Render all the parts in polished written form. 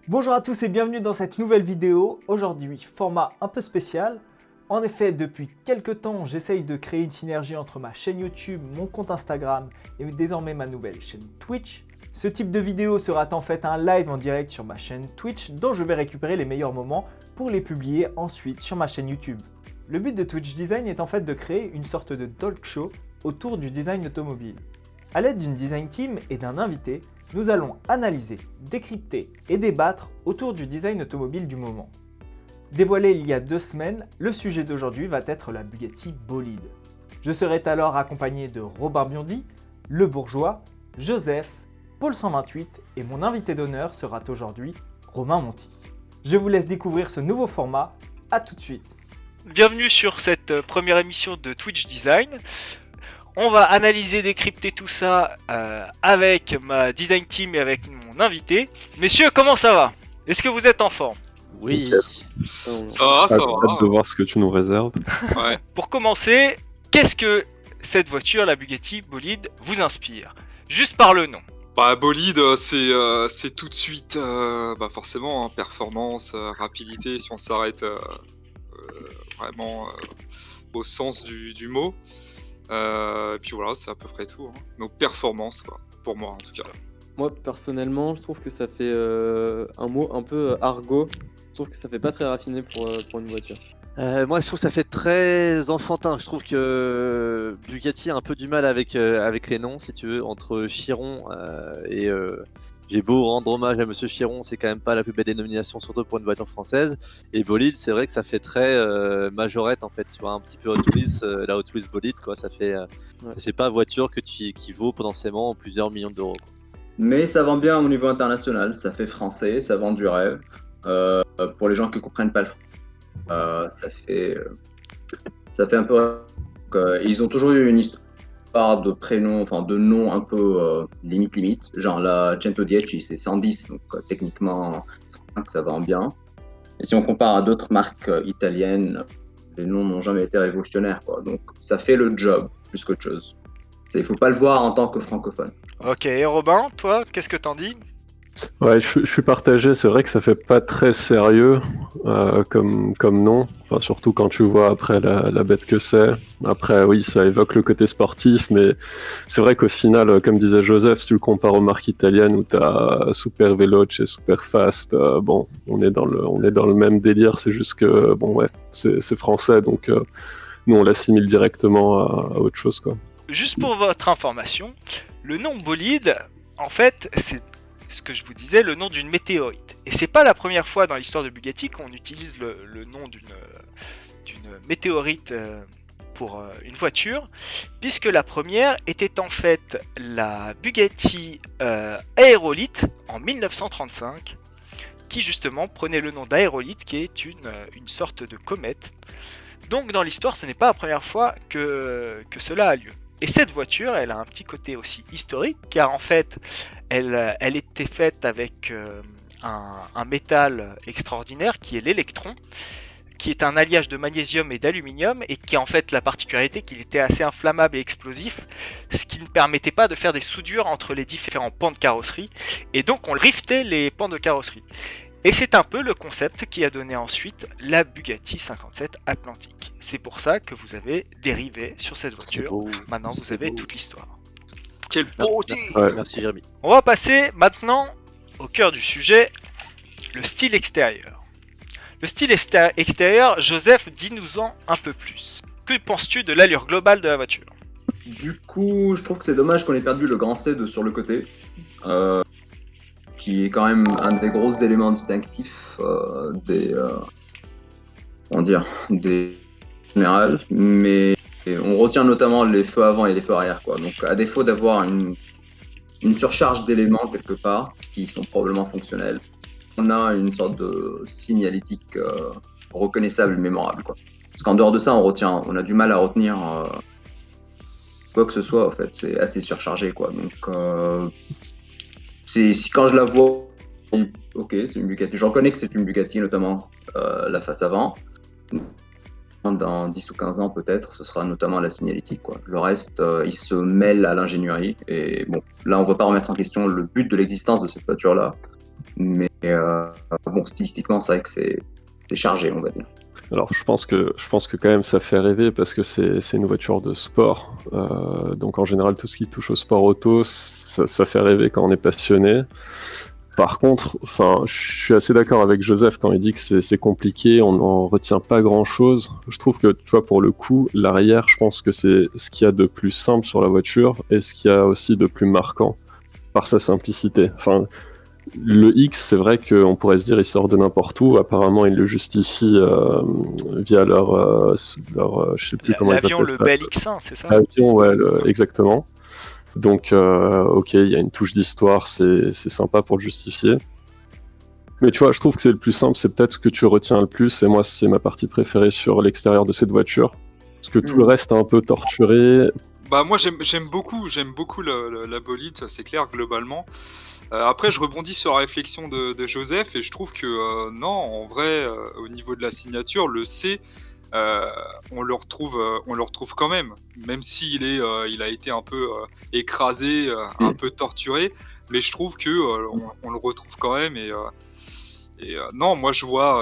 Bonjour à tous et bienvenue dans cette nouvelle vidéo. Aujourd'hui, format un peu spécial. En effet, depuis quelques temps, j'essaye de créer une synergie entre ma chaîne YouTube, mon compte Instagram et désormais ma nouvelle chaîne Twitch. Ce type de vidéo sera en fait un live en direct sur ma chaîne Twitch dont je vais récupérer les meilleurs moments pour les publier ensuite sur ma chaîne YouTube. Le but de Twitch Design est en fait de créer une sorte de talk show autour du design automobile. A l'aide d'une design team et d'un invité, nous allons analyser, décrypter et débattre autour du design automobile du moment. Dévoilé il y a 2 semaines, le sujet d'aujourd'hui va être la Bugatti Bolide. Je serai alors accompagné de Robin Biondi, Le Bourgeois, Joseph, Paul 128 et mon invité d'honneur sera aujourd'hui Romain Monti. Je vous laisse découvrir ce nouveau format, à tout de suite. Bienvenue sur cette première émission de Twitch Design. On va analyser, décrypter tout ça avec ma design team et avec mon invité. Messieurs, comment ça va? Est-ce que vous êtes en forme? Oui. Ça va. Hâte de voir ce que tu nous réserves. Ouais. Pour commencer, qu'est-ce que cette voiture, la Bugatti Bolide, vous inspire? Juste par le nom. Bolide, c'est tout de suite, forcément, performance, rapidité, si on s'arrête vraiment au sens du mot. Et puis voilà, c'est à peu près tout. Donc performance, quoi, pour moi en tout cas. Moi personnellement, je trouve que ça fait un mot un peu argot. Je trouve que ça fait pas très raffiné pour une voiture. Moi, je trouve que ça fait très enfantin. Je trouve que Bugatti a un peu du mal avec les noms, si tu veux, entre Chiron et j'ai beau rendre hommage à Monsieur Chiron, c'est quand même pas la plus belle dénomination, surtout pour une voiture française. Et Bolide, c'est vrai que ça fait très majorette en fait, tu vois, un petit peu Hot Wheels, la Hot Wheels Bolide, quoi. Ça fait pas voiture qui vaut potentiellement plusieurs millions d'euros, quoi. Mais ça vend bien au niveau international, ça fait français, ça vend du rêve. Pour les gens qui ne comprennent pas le français, ça fait un peu. Ils ont toujours eu une histoire de prénoms, enfin de noms un peu limite. Genre la 110 c'est 110, donc techniquement ça vend bien. Et si on compare à d'autres marques italiennes, les noms n'ont jamais été révolutionnaires, quoi. Donc ça fait le job plus qu'autre chose. Il ne faut pas le voir en tant que francophone. Ok, et Robin, toi, qu'est-ce que t'en dis? Ouais, je suis partagé. C'est vrai que ça fait pas très sérieux comme nom. Enfin, surtout quand tu vois après la bête que c'est. Après, oui, ça évoque le côté sportif, mais c'est vrai qu'au final, comme disait Joseph, si tu le compares aux marques italiennes où t'as Super Veloce et Super Fast, on est dans le même délire. C'est juste que c'est français, donc nous on l'assimile directement à autre chose, quoi. Juste pour votre information, le nom Bolide, en fait, c'est ce que je vous disais, le nom d'une météorite. Et c'est pas la première fois dans l'histoire de Bugatti qu'on utilise le nom d'une météorite pour une voiture, puisque la première était en fait la Bugatti Aérolite en 1935, qui justement prenait le nom d'Aérolite, qui est une sorte de comète. Donc dans l'histoire, ce n'est pas la première fois que cela a lieu. Et cette voiture, elle a un petit côté aussi historique, car en fait, elle était faite avec un métal extraordinaire qui est l'électron, qui est un alliage de magnésium et d'aluminium, et qui a en fait la particularité qu'il était assez inflammable et explosif, ce qui ne permettait pas de faire des soudures entre les différents pans de carrosserie, et donc on riftait les pans de carrosserie. Et c'est un peu le concept qui a donné ensuite la Bugatti 57 Atlantique. C'est pour ça que vous avez dérivé sur cette voiture. Maintenant, vous avez toute l'histoire. Quelle beauté! Ouais. Merci Jérémy. On va passer maintenant au cœur du sujet, le style extérieur. Le style extérieur, Joseph, dis-nous-en un peu plus. Que penses-tu de l'allure globale de la voiture? Du coup, je trouve que c'est dommage qu'on ait perdu le grand C sur le côté. Qui est quand même un des gros éléments distinctifs des générales, mais on retient notamment les feux avant et les feux arrière, quoi. Donc à défaut d'avoir une surcharge d'éléments quelque part qui sont probablement fonctionnels, on a une sorte de signalétique reconnaissable et mémorable, quoi. Parce qu'en dehors de ça, on a du mal à retenir quoi que ce soit, en fait. C'est assez surchargé, quoi. Donc quand je la vois, ok, c'est une Bugatti. Je reconnais que c'est une Bugatti, notamment la face avant. Dans 10 ou 15 ans, peut-être, ce sera notamment la signalétique, quoi. Le reste, il se mêle à l'ingénierie. Et bon, là, on ne va pas remettre en question le but de l'existence de cette voiture-là. Mais bon, stylistiquement, c'est vrai que c'est chargé, on va dire. Alors je pense que quand même ça fait rêver parce que c'est une voiture de sport. Donc en général tout ce qui touche au sport auto, ça fait rêver quand on est passionné. Par contre, je suis assez d'accord avec Joseph quand il dit que c'est compliqué, on n'en retient pas grand-chose. Je trouve que, tu vois, pour le coup, l'arrière, je pense que c'est ce qu'il y a de plus simple sur la voiture et ce qu'il y a aussi de plus marquant par sa simplicité. Le X, c'est vrai qu'on pourrait se dire il sort de n'importe où. Apparemment, ils le justifient via leur je sais plus comment ils L'avion, appellent le ça. Bell X1, c'est ça? L'avion, ouais, exactement. Donc, ok, il y a une touche d'histoire, c'est sympa pour le justifier. Mais tu vois, je trouve que c'est le plus simple, c'est peut-être ce que tu retiens le plus. Et moi, c'est ma partie préférée sur l'extérieur de cette voiture. Parce que tout le reste est un peu torturé. Bah moi j'aime beaucoup la bolide, ça c'est clair globalement. Après je rebondis sur la réflexion de Joseph et je trouve que non, en vrai, au niveau de la signature, le C, on le retrouve quand même s'il il a été un peu écrasé, un peu torturé, mais je trouve que on le retrouve quand même et non, moi je vois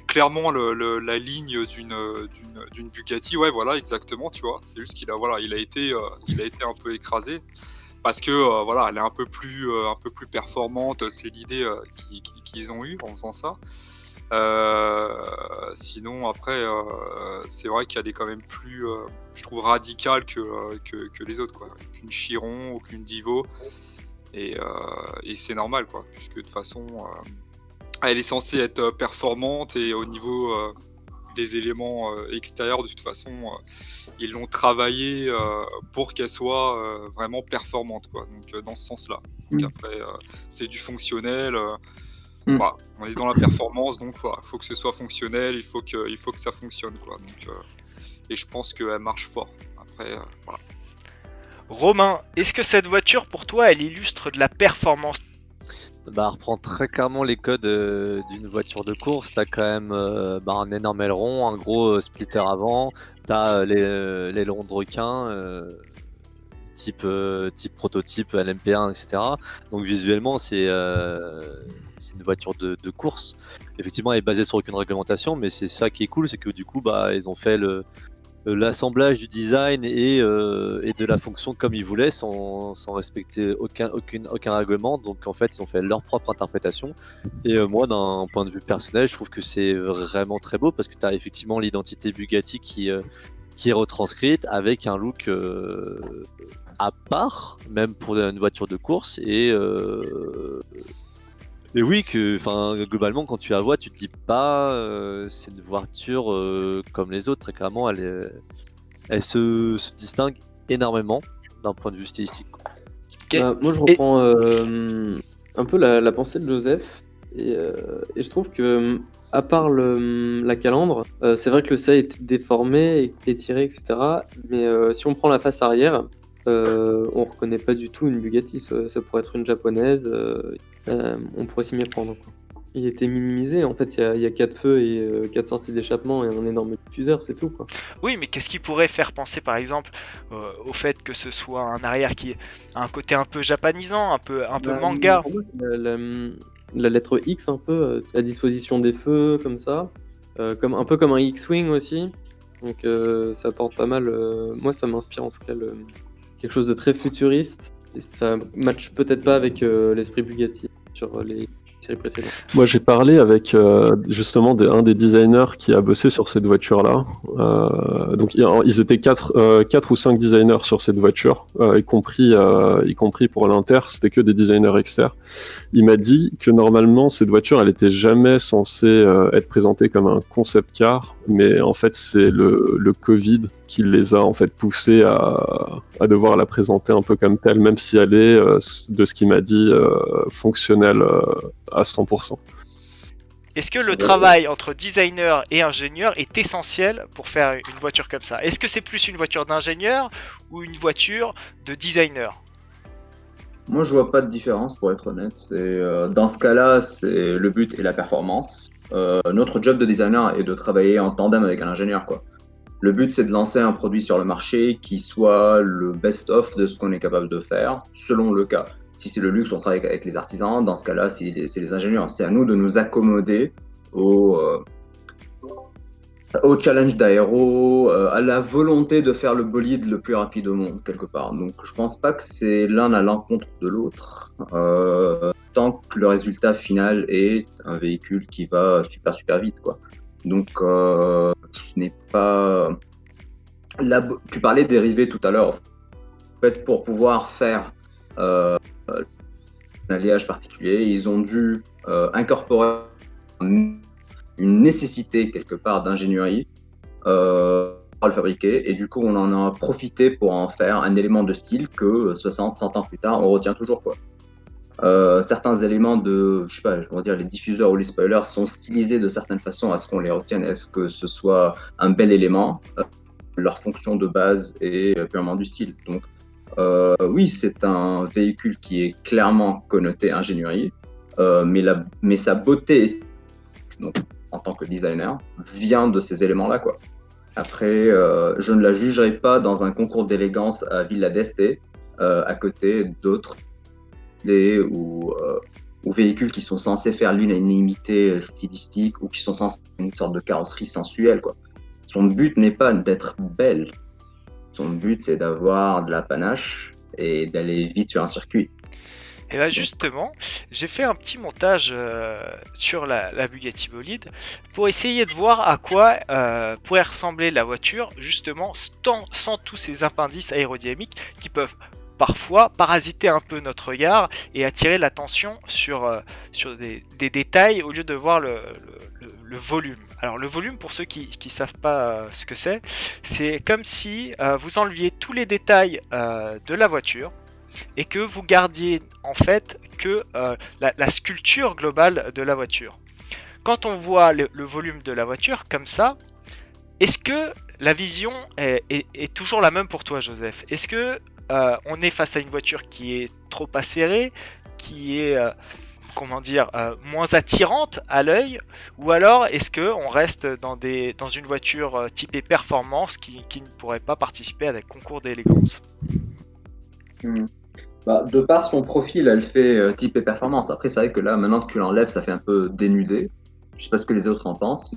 clairement la ligne d'une Bugatti, ouais voilà exactement, tu vois, c'est juste il a été un peu écrasé parce que voilà, elle est un peu plus performante, c'est l'idée qu'ils ont eue en faisant ça. Sinon après c'est vrai qu'elle est quand même plus je trouve radicale que les autres quoi, qu'une Chiron ou qu'une Divo et c'est normal quoi, puisque de toute façon elle est censée être performante et au niveau des éléments extérieurs, de toute façon, ils l'ont travaillé pour qu'elle soit vraiment performante, quoi. Donc dans ce sens-là. Donc après, c'est du fonctionnel. Voilà, on est dans la performance, donc voilà, il faut que ce soit fonctionnel, il faut que ça fonctionne, quoi. Donc, et je pense qu'elle marche fort. Après, voilà. Romain, est-ce que cette voiture, pour toi, elle illustre de la performance? Elle reprend très clairement les codes d'une voiture de course. T'as quand même un énorme aileron, un gros splitter avant, t'as l'aileron de requin, type prototype LMP1, etc. Donc visuellement c'est une voiture de course. Effectivement elle est basée sur aucune réglementation, mais c'est ça qui est cool, c'est que du coup ils ont fait l'assemblage du design et de la fonction comme ils voulaient sans respecter aucun règlement. Donc en fait ils ont fait leur propre interprétation et moi d'un point de vue personnel je trouve que c'est vraiment très beau parce que tu as effectivement l'identité Bugatti qui est retranscrite avec un look à part même pour une voiture de course et oui, globalement, quand tu la vois, tu te dis pas c'est une voiture comme les autres. Très clairement, elle se distingue énormément d'un point de vue stylistique. Moi, je reprends un peu la pensée de Joseph et je trouve que, à part la calandre, c'est vrai que le C est déformé, étiré, etc. Mais si on prend la face arrière, on reconnaît pas du tout une Bugatti, ça pourrait être une japonaise, on pourrait s'y méprendre, quoi. Il était minimisé, en fait il y a 4 feux et 4 sorties d'échappement et un énorme diffuseur, c'est tout quoi. Oui, mais qu'est-ce qui pourrait faire penser par exemple au fait que ce soit un arrière qui a un côté un peu japonisant, un peu manga? Pour moi, la lettre X un peu, à disposition des feux comme ça, un peu comme un X-Wing aussi, donc ça apporte pas mal, moi ça m'inspire en tout cas quelque chose de très futuriste, et ça match peut-être pas avec l'esprit Bugatti sur les séries précédentes. Moi, j'ai parlé avec justement un des designers qui a bossé sur cette voiture-là. Donc, ils étaient 4 ou 5 designers sur cette voiture, y compris pour l'Inter. C'était que des designers externes. Il m'a dit que normalement, cette voiture, elle était jamais censée être présentée comme un concept car, mais en fait, c'est le Covid qui les a en fait poussés à devoir la présenter un peu comme telle, même si elle est, de ce qu'il m'a dit, fonctionnelle à 100%. Est-ce que le travail entre designer et ingénieur est essentiel pour faire une voiture comme ça? Est-ce que c'est plus une voiture d'ingénieur ou une voiture de designer? Moi, je vois pas de différence, pour être honnête. Dans ce cas-là, c'est le but et la performance. Notre job de designer est de travailler en tandem avec un ingénieur, quoi. Le but, c'est de lancer un produit sur le marché qui soit le best-of de ce qu'on est capable de faire, selon le cas. Si c'est le luxe, on travaille avec les artisans. Dans ce cas-là, c'est les ingénieurs. C'est à nous de nous accommoder au challenge d'aéro, à la volonté de faire le bolide le plus rapide au monde, quelque part. Donc, je pense pas que c'est l'un à l'encontre de l'autre, tant que le résultat final est un véhicule qui va super vite, quoi. Donc, ce n'est pas... Tu parlais des dérivés tout à l'heure. En fait, pour pouvoir faire un alliage particulier, ils ont dû incorporer une nécessité quelque part d'ingénierie pour le fabriquer, et du coup on en a profité pour en faire un élément de style que 60-100 ans plus tard on retient toujours, quoi. Certains éléments de, je sais pas, je vais dire les diffuseurs ou les spoilers sont stylisés de certaines façons à ce qu'on les retienne, est-ce que ce soit un bel élément, leur fonction de base est purement du style. Donc oui, c'est un véhicule qui est clairement connoté ingénierie, mais sa beauté, donc en tant que designer, vient de ces éléments-là, quoi. Après, je ne la jugerai pas dans un concours d'élégance à Villa d'Este, à côté d'autres ou véhicules qui sont censés faire l'unanimité stylistique ou qui sont censés faire une sorte de carrosserie sensuelle, quoi. Son but n'est pas d'être belle. Son but, c'est d'avoir de la panache et d'aller vite sur un circuit. Et là justement, j'ai fait un petit montage sur la Bugatti Bolide pour essayer de voir à quoi pourrait ressembler la voiture, justement sans tous ces appendices aérodynamiques qui peuvent parfois parasiter un peu notre regard et attirer l'attention sur des détails au lieu de voir le volume. Alors le volume, pour ceux qui ne savent pas ce que c'est comme si vous enleviez tous les détails de la voiture et que vous gardiez en fait que la sculpture globale de la voiture. Quand on voit le volume de la voiture comme ça, est-ce que la vision est toujours la même pour toi, Joseph? Est-ce que on est face à une voiture qui est trop acérée, qui est moins attirante à l'œil, ou alors est-ce que on reste dans une voiture typée performance qui ne pourrait pas participer à des concours d'élégance? De par son profil, elle fait type et performance. Après, c'est vrai que là, maintenant que tu l'enlèves, ça fait un peu dénudé. Je sais pas ce que les autres en pensent.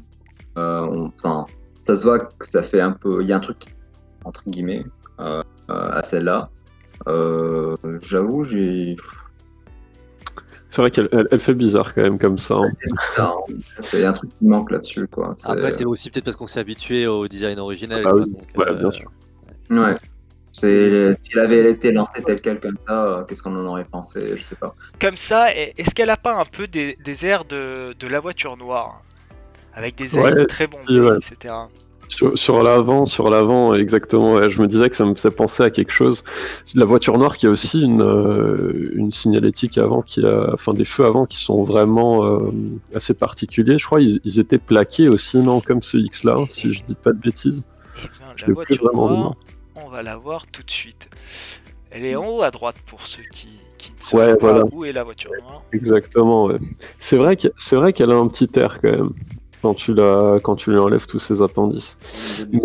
Ça se voit que ça fait un peu... Il y a un truc, entre guillemets, à celle-là. J'avoue, C'est vrai qu'elle fait bizarre quand même comme ça. Il y a un truc qui manque là-dessus, quoi. Après, c'est aussi peut-être parce qu'on s'est habitué au design original. Ah oui, bien sûr. Ouais. S'il avait été lancé tel quel comme ça, qu'est-ce qu'on en aurait pensé? Je sais pas. Comme ça, est-ce qu'elle a pas un peu des airs de la voiture noire, avec des ailes très bombées, etc. Sur l'avant, exactement. Ouais, je me disais que ça me faisait penser à quelque chose. La voiture noire qui a aussi une signalétique avant, des feux avant qui sont vraiment assez particuliers. Je crois ils étaient plaqués aussi, non, comme ce X-là, si je dis pas de bêtises. Et bien, la voiture noire, on va la voir tout de suite. Elle est en haut à droite pour ceux qui ne savent pas où est la voiture noire. Exactement, ouais. C'est vrai qu'elle a un petit air quand même. Quand tu lui enlèves tous ses appendices. Mais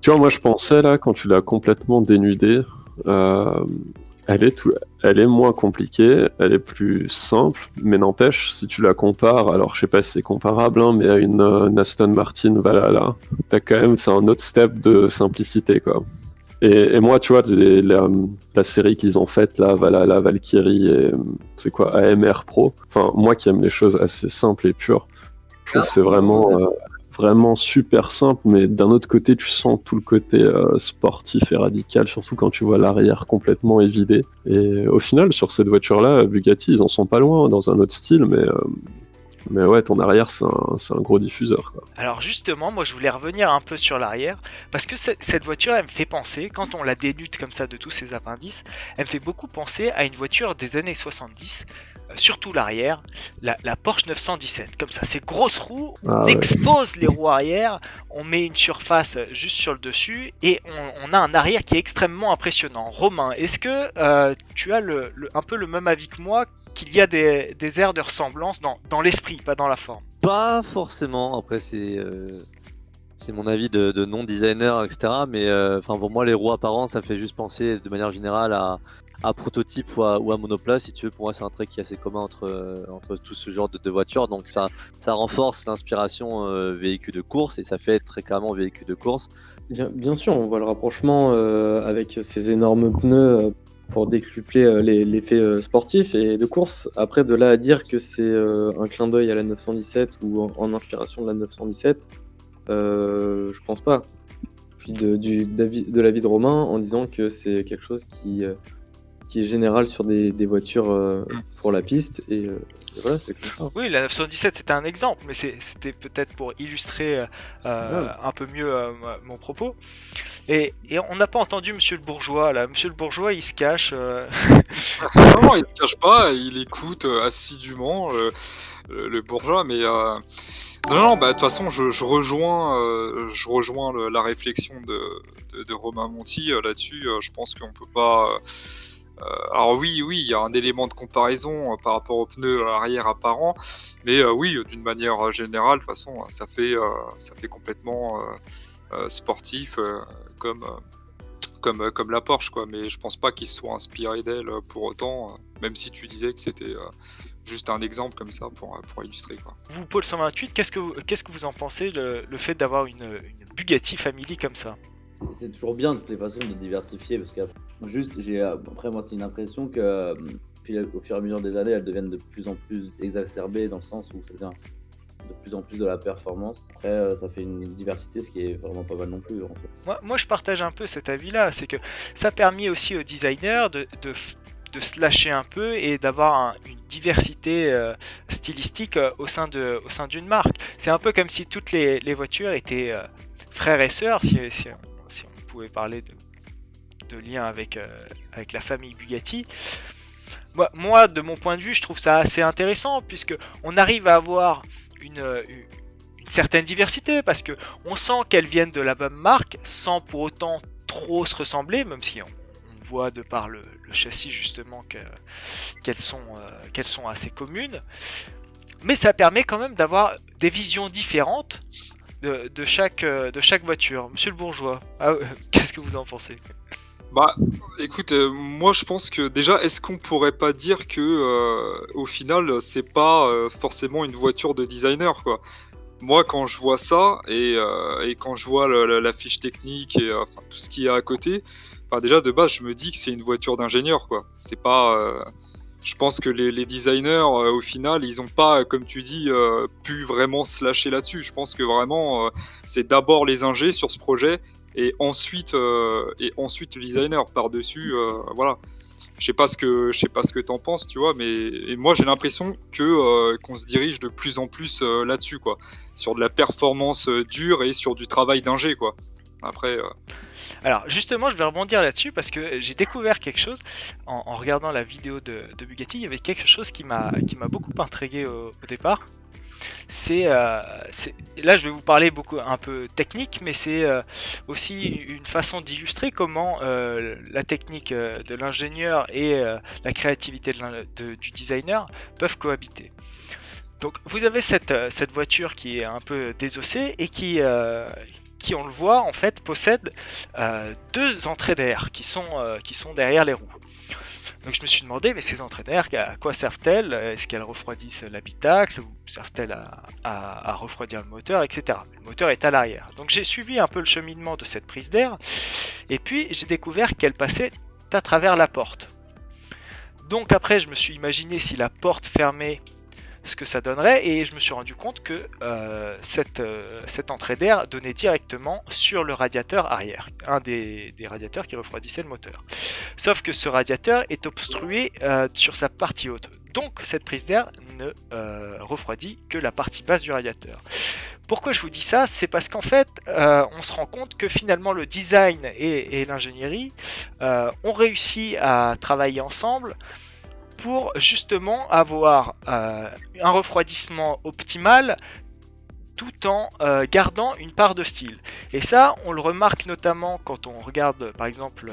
tu vois, moi je pensais là, quand tu l'as complètement dénudée, elle est moins compliquée, elle est plus simple, mais n'empêche, si tu la compares, alors je sais pas si c'est comparable, hein, mais à une Aston Martin Valhalla, c'est un autre step de simplicité, quoi. Et moi, tu vois, la série qu'ils ont faite là, Valhalla, Valkyrie et c'est quoi, AMR Pro, enfin, moi qui aime les choses assez simples et pures, je trouve que c'est vraiment super simple, mais d'un autre côté, tu sens tout le côté sportif et radical, surtout quand tu vois l'arrière complètement évidé. Et au final, sur cette voiture-là, Bugatti, ils en sont pas loin, dans un autre style, mais ouais, ton arrière, c'est un gros diffuseur, quoi. Alors justement, moi je voulais revenir un peu sur l'arrière, parce que cette voiture, elle me fait penser, quand on la dénude comme ça de tous ses appendices, elle me fait beaucoup penser à une voiture des années 70, surtout l'arrière, la Porsche 917, comme ça, ces grosses roues, on expose les roues arrière, on met une surface juste sur le dessus, et on a un arrière qui est extrêmement impressionnant. Romain, est-ce que tu as un peu le même avis que moi, qu'il y a des airs de ressemblance dans l'esprit, pas dans la forme? Pas forcément, après c'est mon avis de non-designer, etc. Mais pour moi, les roues apparentes, ça fait juste penser de manière générale un prototype ou un monoplace, si tu veux. Pour moi, c'est un trait qui est assez commun entre tout ce genre de voitures. Donc ça renforce l'inspiration véhicule de course et ça fait très clairement véhicule de course. Bien sûr, on voit le rapprochement avec ces énormes pneus pour décupler l'effet sportif et de course. Après, de là à dire que c'est un clin d'œil à la 917 ou en inspiration de la 917, je pense pas. Puis de l'avis de Romain en disant que c'est quelque chose qui est général sur des voitures pour la piste et voilà, c'est comme ça. Oui, la 917 c'était un exemple, mais c'était peut-être pour illustrer un peu mieux mon propos. Et on n'a pas entendu Monsieur le Bourgeois là. Monsieur le Bourgeois, il se cache. Non, il se cache pas, il écoute assidûment le bourgeois, mais non, bah de toute façon, je rejoins la réflexion de Romain Monti là-dessus. Je pense qu'on peut pas. Alors oui, il y a un élément de comparaison par rapport aux pneus arrière apparents, mais oui, d'une manière générale, de toute façon, ça fait complètement sportif comme la Porsche, quoi. Mais je pense pas qu'ils se soient inspirés d'elle pour autant, même si tu disais que c'était juste un exemple comme ça pour illustrer, quoi. Vous, Paul 128, qu'est-ce que vous en pensez le fait d'avoir une Bugatti Family comme ça? C'est toujours bien de toutes les façons de diversifier parce que après moi c'est une impression que au fur et à mesure des années elles deviennent de plus en plus exacerbées dans le sens où ça devient de plus en plus de la performance. Après ça fait une diversité, ce qui est vraiment pas mal non plus en fait. Moi je partage un peu cet avis-là, c'est que ça permet aussi aux designers de se lâcher un peu et d'avoir une diversité stylistique au sein d'une marque. C'est un peu comme si toutes les voitures étaient frères et sœurs, si on pouvait parler de lien avec la famille Bugatti. Moi, de mon point de vue, je trouve ça assez intéressant puisque on arrive à avoir une certaine diversité parce que on sent qu'elles viennent de la même marque sans pour autant trop se ressembler, même si on voit de par le châssis justement qu'elles sont assez communes. Mais ça permet quand même d'avoir des visions différentes de chaque voiture. Monsieur le Bourgeois, qu'est-ce que vous en pensez? Bah, écoute, moi je pense que déjà, est-ce qu'on pourrait pas dire que au final, c'est pas forcément une voiture de designer, quoi. Moi, quand je vois ça et quand je vois la fiche technique et enfin, tout ce qu'il y a à côté, enfin, déjà de base, je me dis que c'est une voiture d'ingénieur, quoi. C'est pas. Je pense que les designers, au final, ils ont pas, comme tu dis, pu vraiment se lâcher là-dessus. Je pense que vraiment, c'est d'abord les ingés sur ce projet et ensuite le designer par-dessus. Voilà. Je sais pas ce que t'en penses, tu vois, mais moi j'ai l'impression qu'on se dirige de plus en plus là-dessus, quoi, sur de la performance dure et sur du travail d'ingé, quoi. Après. Alors justement, je vais rebondir là-dessus parce que j'ai découvert quelque chose en regardant la vidéo de Bugatti. Il y avait quelque chose qui m'a beaucoup intrigué au départ. Là je vais vous parler un peu technique, mais c'est aussi une façon d'illustrer comment la technique de l'ingénieur et la créativité du designer peuvent cohabiter. Donc vous avez cette voiture qui est un peu désossée et qui on le voit en fait possède deux entrées d'air qui sont derrière les roues. Donc je me suis demandé, mais ces entrées d'air, à quoi servent-elles? Est-ce qu'elles refroidissent l'habitacle ou servent-elles à refroidir le moteur, etc. Le moteur est à l'arrière. Donc j'ai suivi un peu le cheminement de cette prise d'air et puis j'ai découvert qu'elle passait à travers la porte. Donc après je me suis imaginé si la porte fermait, ce que ça donnerait, et je me suis rendu compte que cette entrée d'air donnait directement sur le radiateur arrière, un des radiateurs qui refroidissait le moteur. Sauf que ce radiateur est obstrué sur sa partie haute, donc cette prise d'air ne refroidit que la partie basse du radiateur. Pourquoi je vous dis ça? C'est parce qu'en fait, on se rend compte que finalement le design et l'ingénierie ont réussi à travailler ensemble pour justement avoir un refroidissement optimal tout en gardant une part de style. Et ça, on le remarque notamment quand on regarde par exemple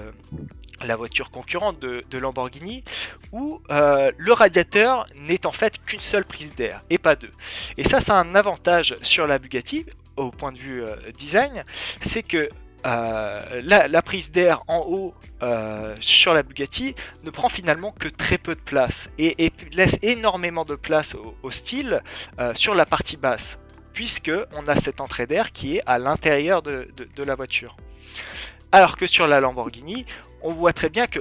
la voiture concurrente de Lamborghini, où le radiateur n'est en fait qu'une seule prise d'air et pas deux. Et ça a un avantage sur la Bugatti au point de vue design, c'est que la prise d'air en haut sur la Bugatti ne prend finalement que très peu de place et laisse énormément de place au style sur la partie basse, puisque on a cette entrée d'air qui est à l'intérieur de la voiture. Alors que sur la Lamborghini, on voit très bien que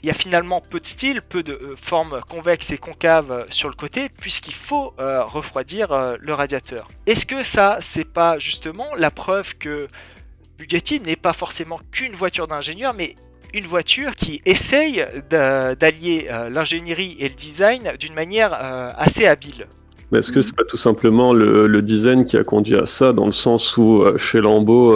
il y a finalement peu de style, peu de formes convexes et concaves sur le côté, puisqu'il faut refroidir le radiateur. Est-ce que ça, c'est pas justement la preuve que Bugatti n'est pas forcément qu'une voiture d'ingénieur, mais une voiture qui essaye d'allier l'ingénierie et le design d'une manière assez habile? Mais est-ce que c'est pas tout simplement le design qui a conduit à ça, dans le sens où chez Lambo,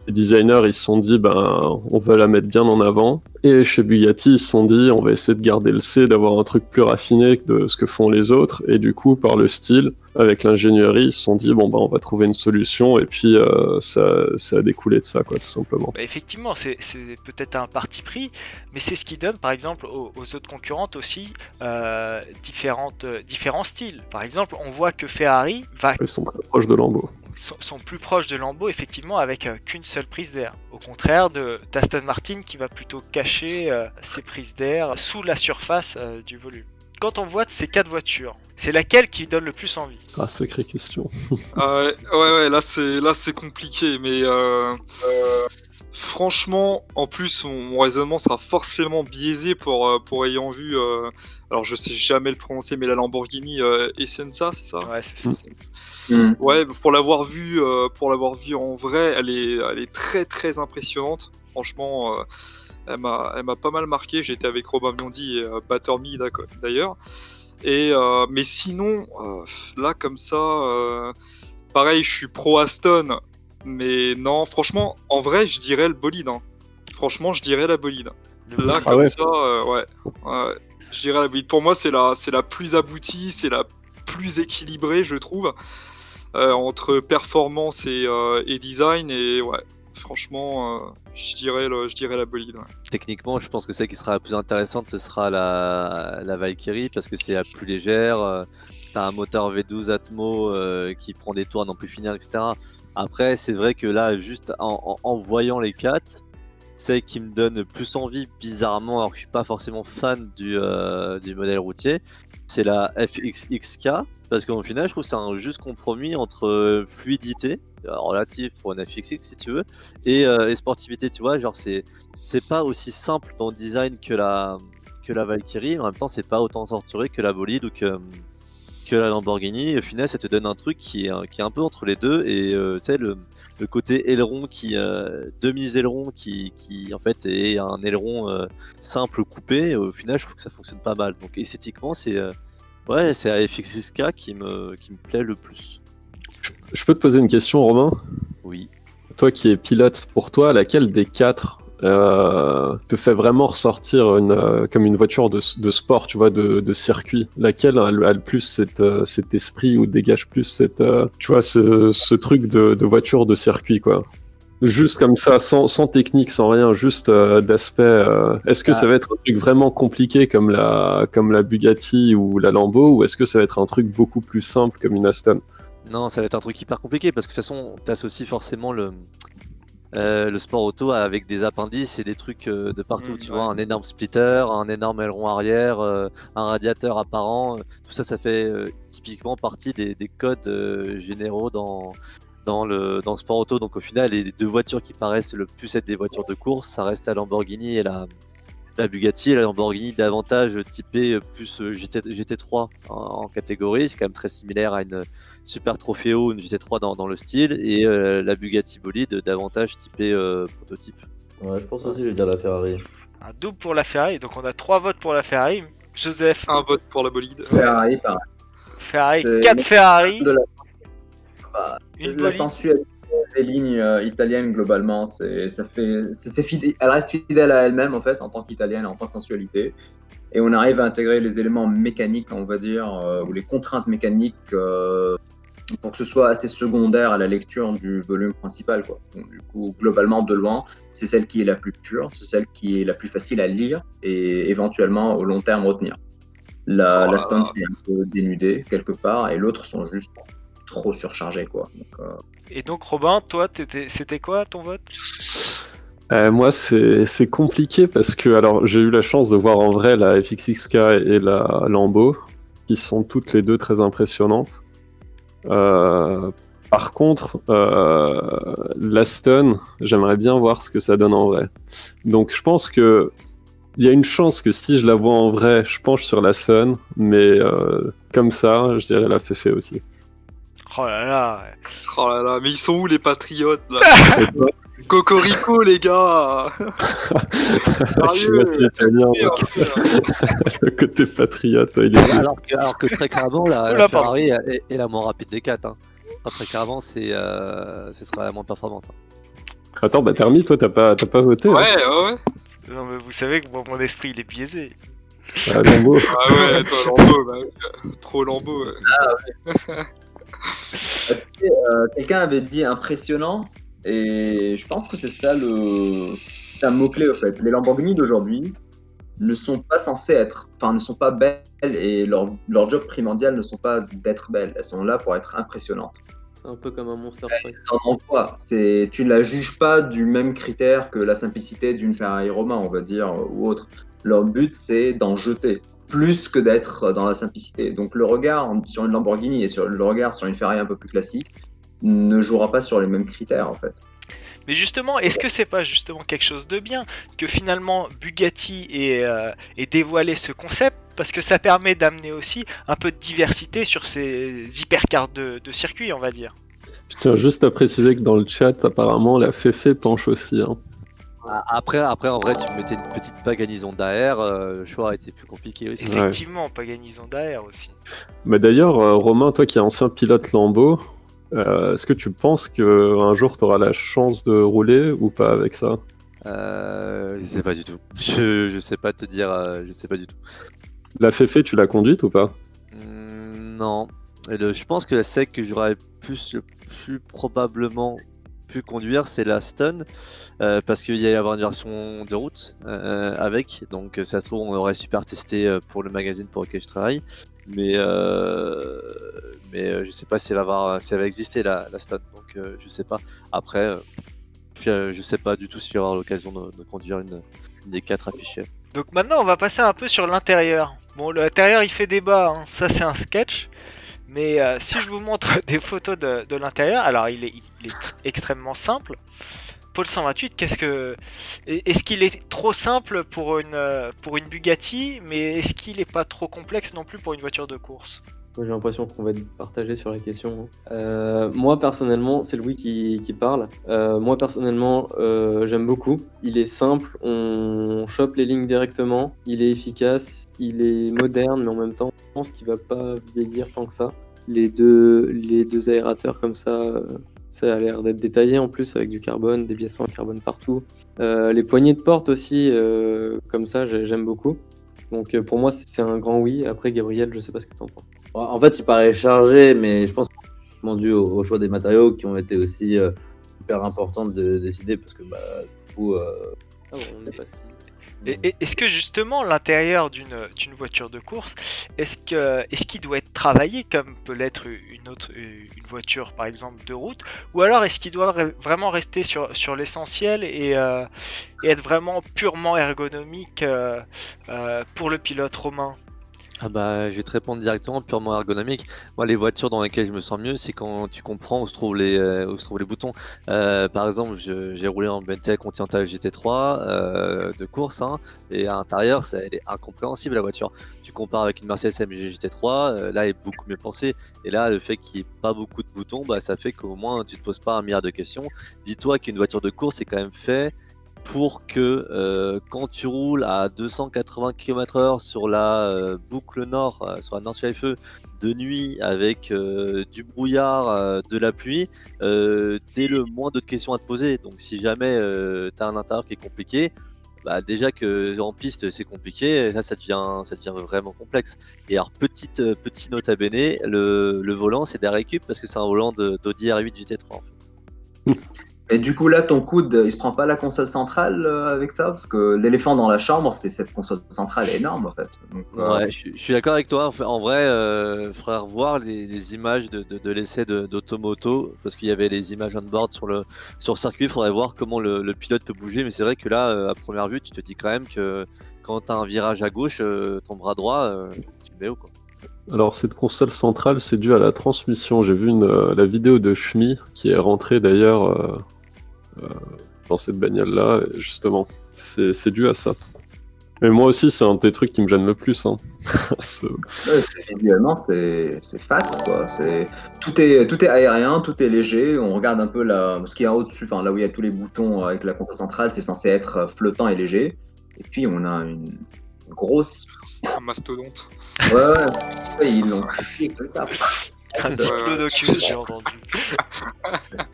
les designers ils se sont dit on va la mettre bien en avant, et chez Bugatti ils se sont dit on va essayer de garder le C, d'avoir un truc plus raffiné de ce que font les autres, et du coup par le style, avec l'ingénierie, ils se sont dit on va trouver une solution, et puis ça a découlé de ça, quoi, tout simplement. Effectivement, c'est peut-être un parti pris, mais c'est ce qui donne par exemple aux autres concurrentes aussi différents styles. Par exemple, on voit que Ferrari Ils sont très proches de Lambo. sont plus proches de Lambo, effectivement, avec qu'une seule prise d'air. Au contraire d'Aston Martin qui va plutôt cacher ses prises d'air sous la surface du volume. Quand on voit ces 4 voitures, c'est laquelle qui donne le plus envie? Ah, sacrée question. Ouais, là c'est compliqué, mais franchement, en plus mon raisonnement sera forcément biaisé pour ayant vu, alors je sais jamais le prononcer, mais la Lamborghini Essenza, c'est ça? Ouais, c'est ça. Ouais, pour l'avoir vu en vrai, elle est très très impressionnante. Franchement, elle m'a pas mal marqué. J'étais avec Robin Biondi et Batterme d'ailleurs. Et mais sinon, là comme ça, pareil, je suis pro Aston, mais non, franchement, en vrai, je dirais le bolide. Hein. Franchement, je dirais la bolide. Là comme ouais. ça, ouais, je dirais la bolide. Pour moi, c'est la plus aboutie, c'est la plus équilibrée, je trouve, entre performance et design. Et ouais, franchement, je dirais la bolide. Ouais. Techniquement, je pense que celle qui sera la plus intéressante, ce sera la Valkyrie, parce que c'est la plus légère. T'as un moteur V12 Atmo qui prend des tours à n'en plus finir, etc. Après, c'est vrai que là, juste en voyant les 4, celle qui me donne plus envie, bizarrement, alors que je suis pas forcément fan du modèle routier, c'est la FXXK, parce qu'au final, je trouve que c'est un juste compromis entre fluidité relative pour une FXX si tu veux, et sportivité, tu vois, genre c'est pas aussi simple dans le design que la Valkyrie, mais en même temps c'est pas autant torturé que la bolide ou que la Lamborghini. Au final, ça te donne un truc qui est un peu entre les deux, et tu sais, le côté aileron demi-aileron qui en fait est un aileron simple coupé, au final je trouve que ça fonctionne pas mal. Donc esthétiquement c'est la FXXK qui me plaît le plus. Je peux te poser une question, Romain? Oui. Toi qui es pilote, pour toi, laquelle des 4 te fait vraiment ressortir comme une voiture de sport, tu vois, de circuit? Laquelle a le plus cet esprit, ou dégage plus tu vois, ce truc de voiture de circuit, quoi? Juste comme ça, sans technique, sans rien, juste d'aspect. Est-ce que ça va être un truc vraiment compliqué comme la Bugatti ou la Lambo, ou est-ce que ça va être un truc beaucoup plus simple comme une Aston? Non, ça va être un truc hyper compliqué, parce que de toute façon, tu associes forcément le sport auto avec des appendices et des trucs de partout, tu vois, un énorme splitter, un énorme aileron arrière, un radiateur apparent, tout ça, ça fait typiquement partie des codes généraux dans le sport auto. Donc au final, les 2 voitures qui paraissent le plus être des voitures de course, ça reste la Lamborghini et la Bugatti. La Lamborghini davantage typée plus GT3 en catégorie, c'est quand même très similaire à une Super Trofeo, une GT3 dans le style, et la Bugatti bolide davantage typée prototype. Ouais, je pense aussi, je vais dire la Ferrari. Un double pour la Ferrari, donc on a 3 votes pour la Ferrari. Joseph? Un vote pour la bolide. Ferrari, pareil. Ferrari, C'est 4 Ferrari. La Une bolide. sensualité des lignes italiennes globalement, elle reste fidèle à elle-même en fait en tant qu'italienne, en tant que sensualité, et on arrive à intégrer les éléments mécaniques, on va dire, ou les contraintes mécaniques pour que ce soit assez secondaire à la lecture du volume principal, quoi. Donc, du coup, globalement, de loin, c'est celle qui est la plus pure, c'est celle qui est la plus facile à lire et éventuellement au long terme retenir. La Stone est un peu dénudée quelque part, et l'autre sont juste trop surchargé, quoi. Donc, Et donc Robin, toi, c'était quoi ton vote? Moi, c'est compliqué parce que alors j'ai eu la chance de voir en vrai la FXXK et la Lambo, qui sont toutes les deux très impressionnantes. Par contre, la Stun, j'aimerais bien voir ce que ça donne en vrai. Donc je pense que il y a une chance que si je la vois en vrai, je penche sur la Stun, mais comme ça, je dirais la Féfé aussi. Oh là là. Oh là là, mais ils sont où les patriotes là? Et toi, Cocorico les gars. je suis moitié italien, donc le côté patriote, il est... Alors que très clairement, la Oula, Ferrari est la moins rapide des 4. Hein. Enfin, très clairement, ce sera la moins performante. Hein. Attends, bah Termi, toi t'as pas voté? Ouais, hein ouais. Non mais vous savez que mon esprit il est biaisé. Lambo. Ah ouais, toi Lambeau, bah, trop Lambeau. Ouais. quelqu'un avait dit impressionnant, et je pense que c'est ça c'est un mot-clé, au fait. Les Lamborghini d'aujourd'hui ne sont pas censées être, enfin, ne sont pas belles, et leur job primordial ne sont pas d'être belles. Elles sont là pour être impressionnantes. C'est un peu comme un Monster Truck. Tu ne la juges pas du même critère que la simplicité d'une Ferrari Romain, on va dire, ou autre. Leur but, c'est d'en jeter, plus que d'être dans la simplicité. Donc le regard sur une Lamborghini et le regard sur une Ferrari un peu plus classique ne jouera pas sur les mêmes critères, en fait. Mais justement, est-ce que c'est pas justement quelque chose de bien que finalement Bugatti ait dévoilé ce concept, parce que ça permet d'amener aussi un peu de diversité sur ces hypercars de circuit, on va dire. Je tiens juste à préciser que dans le chat, apparemment, la Féfé penche aussi. Hein. Après, en vrai, tu mettais une petite Pagani Zonda R, le choix était plus compliqué aussi. Effectivement, Pagani Zonda R aussi. Mais d'ailleurs, Romain, toi qui es ancien pilote Lambo, est-ce que tu penses qu'un jour tu auras la chance de rouler ou pas avec ça? Je sais pas du tout. Je sais pas te dire, je sais pas du tout. La Féfé, tu l'as conduite ou pas? Non. Je pense que la SEC que j'aurais plus probablement pu conduire, c'est la Stun, parce qu'il y allait y avoir une version de route avec. Donc ça se trouve, on aurait super testé pour le magazine pour lequel je travaille. Mais je sais pas si elle va exister la Stun. Donc je sais pas. Après, je sais pas du tout si je vais avoir l'occasion de conduire une des 4 affichées. Donc maintenant, on va passer un peu sur l'intérieur. Bon, l'intérieur, il fait débat, hein. Ça c'est un sketch. Mais si je vous montre des photos de l'intérieur, alors il est extrêmement simple. Paul 128, est-ce qu'il est trop simple pour une Bugatti, mais est-ce qu'il est pas trop complexe non plus pour une voiture de course? J'ai l'impression qu'on va être partagé sur la question. Moi personnellement, c'est Louis qui parle. Moi personnellement, j'aime beaucoup. Il est simple, on chope les lignes directement. Il est efficace, il est moderne, mais en même temps, je pense qu'il va pas vieillir tant que ça. Les deux aérateurs comme ça, ça a l'air d'être détaillé en plus avec du carbone, des pièces en carbone partout. Les poignées de porte aussi, comme ça, j'aime beaucoup. Donc pour moi, c'est un grand oui. Après, Gabriel, je sais pas ce que tu en penses. En fait, il paraît chargé, mais je pense que c'est dû au choix des matériaux qui ont été aussi hyper importants de décider parce que du coup. Ah bon, on n'est pas si. Est-ce que justement l'intérieur d'une voiture de course, est-ce qu'il doit être travaillé comme peut l'être une voiture par exemple de route, ou alors est-ce qu'il doit vraiment rester sur l'essentiel et être vraiment purement ergonomique pour le pilote romain? Ah bah, je vais te répondre directement, purement ergonomique. Moi, les voitures dans lesquelles je me sens mieux, c'est quand tu comprends où se trouvent les boutons. Par exemple, j'ai roulé en Bentley Continental GT3 de course, hein, et à l'intérieur, elle est incompréhensible la voiture. Tu compares avec une Mercedes AMG GT3, là, elle est beaucoup mieux pensée. Et là, le fait qu'il n'y ait pas beaucoup de boutons, bah, ça fait qu'au moins, tu te poses pas un milliard de questions. Dis-toi qu'une voiture de course est quand même fait pour que quand tu roules à 280 km/h sur la boucle nord, sur la Nordschleife, de nuit avec du brouillard, de la pluie, t'aies le moins de questions à te poser. Donc si jamais t'as un intérieur qui est compliqué, bah déjà que en piste c'est compliqué, là ça devient vraiment complexe. Et alors petit nota bene, le volant c'est des récup parce que c'est un volant d'Audi R8 GT3 en fait. Et du coup, là, ton coude, il se prend pas la console centrale avec ça? Parce que l'éléphant dans la chambre, c'est cette console centrale énorme, en fait. Donc, Ouais, je suis d'accord avec toi. En vrai, faudrait revoir les images de l'essai d'Automoto, parce qu'il y avait les images on-board sur le circuit. Il faudrait voir comment le pilote peut bouger. Mais c'est vrai que là, à première vue, tu te dis quand même que quand tu as un virage à gauche, ton bras droit, tu le mets où, quoi. Alors cette console centrale, c'est dû à la transmission. J'ai vu la vidéo de Shmi qui est rentrée d'ailleurs dans cette bagnole-là, et justement. C'est dû à ça. Mais moi aussi, c'est un des trucs qui me gêne le plus. Hein. Visuellement, c'est fat, quoi. Tout est aérien, tout est léger. On regarde un peu ce qu'il y a au-dessus, enfin, là où il y a tous les boutons avec la console centrale, c'est censé être flottant et léger. Et puis, on a une grosse. Un mastodonte. Ouais, ils l'ont copié comme ça. Un diplodocus, j'ai entendu.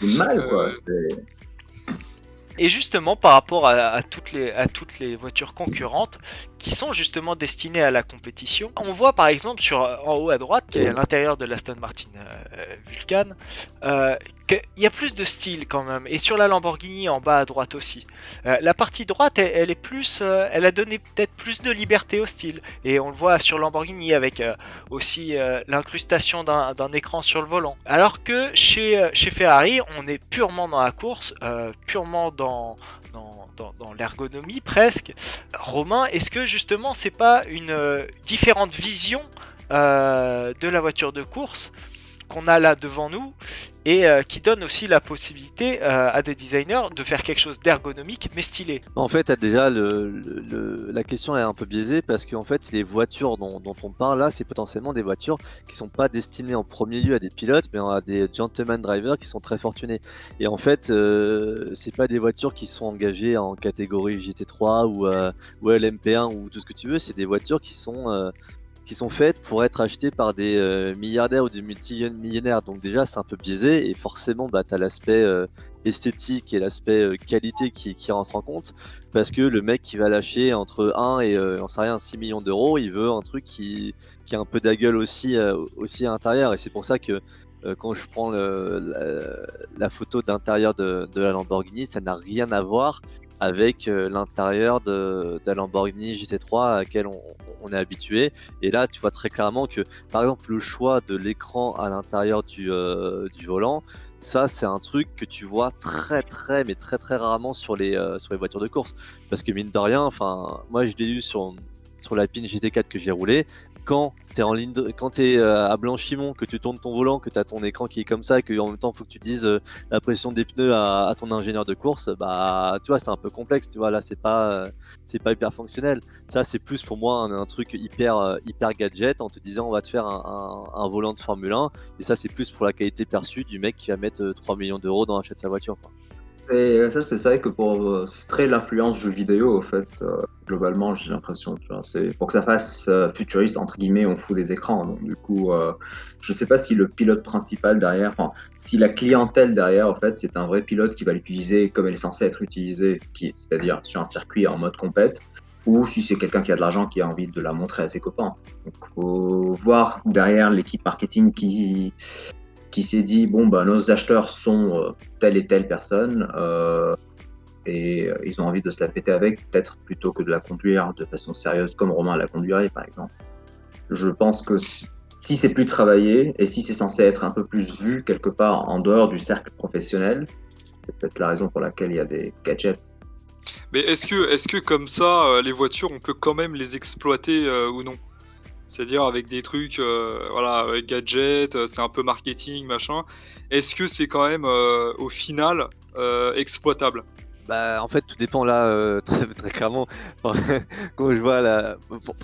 C'est mal, quoi. Et justement, par rapport à toutes les voitures concurrentes qui sont justement destinées à la compétition, on voit par exemple en haut à droite, qui est à l'intérieur de l'Aston Martin Vulcan, qu'il y a plus de style quand même. Et sur la Lamborghini en bas à droite aussi. La partie droite, elle est plus, elle a donné peut-être plus de liberté au style. Et on le voit sur Lamborghini avec aussi l'incrustation d'un écran sur le volant. Alors que chez Ferrari, on est purement dans la course, purement dans l'ergonomie presque. Romain, est-ce que justement c'est pas une différente vision de la voiture de course qu'on a là devant nous et qui donne aussi la possibilité à des designers de faire quelque chose d'ergonomique mais stylé? En fait, déjà, la question est un peu biaisée parce qu'en fait, les voitures dont on parle là, c'est potentiellement des voitures qui sont pas destinées en premier lieu à des pilotes, mais à des gentleman drivers qui sont très fortunés. Et en fait, c'est pas des voitures qui sont engagées en catégorie GT3 ou LMP1 ou tout ce que tu veux. C'est des voitures qui sont faites pour être achetées par des milliardaires ou des multimillionnaires. Donc déjà, c'est un peu biaisé et forcément, tu as l'aspect esthétique et l'aspect qualité qui rentre en compte parce que le mec qui va lâcher entre 1 et on sait rien, 6 millions d'euros, il veut un truc qui a un peu de la gueule aussi à l'intérieur. Et c'est pour ça que quand je prends la photo d'intérieur de la Lamborghini, ça n'a rien à voir avec l'intérieur de la Lamborghini GT3 à laquelle on est habitué. Et là, tu vois très clairement que, par exemple, le choix de l'écran à l'intérieur du volant, ça, c'est un truc que tu vois mais très très rarement sur les voitures de course. Parce que mine de rien, moi, je l'ai eu sur l'Alpine GT4 que j'ai roulé. Quand t'es à Blanchimont, que tu tournes ton volant, que tu as ton écran qui est comme ça, et qu'en même temps il faut que tu dises la pression des pneus à ton ingénieur de course, bah tu vois, c'est un peu complexe, tu vois, là c'est pas hyper fonctionnel. Ça, c'est plus pour moi un truc hyper gadget en te disant on va te faire un volant de Formule 1, et ça c'est plus pour la qualité perçue du mec qui va mettre 3 millions d'euros dans l'achat de sa voiture, quoi. Et ça, c'est vrai que c'est très l'influence jeu vidéo, en fait, globalement, j'ai l'impression. Tu vois, c'est pour que ça fasse futuriste, entre guillemets, on fout les écrans. Donc, du coup, je sais pas si le pilote principal derrière, enfin, si la clientèle derrière, en fait, c'est un vrai pilote qui va l'utiliser comme elle est censée être utilisée, c'est-à-dire sur un circuit en mode compète, ou si c'est quelqu'un qui a de l'argent qui a envie de la montrer à ses copains. Donc, faut voir derrière l'équipe marketing qui s'est dit bon bah nos acheteurs sont telle et telle personne et ils ont envie de se la péter avec, peut-être plutôt que de la conduire de façon sérieuse comme Romain la conduirait par exemple. Je pense que si c'est plus travaillé et si c'est censé être un peu plus vu quelque part en dehors du cercle professionnel, c'est peut-être la raison pour laquelle il y a des gadgets. Mais est-ce que comme ça, les voitures, on peut quand même les exploiter ou non? C'est-à-dire avec des trucs, voilà, avec gadgets, c'est un peu marketing, machin. Est-ce que c'est quand même, au final, exploitable? Bah, en fait, tout dépend là, très, très clairement. Quand je vois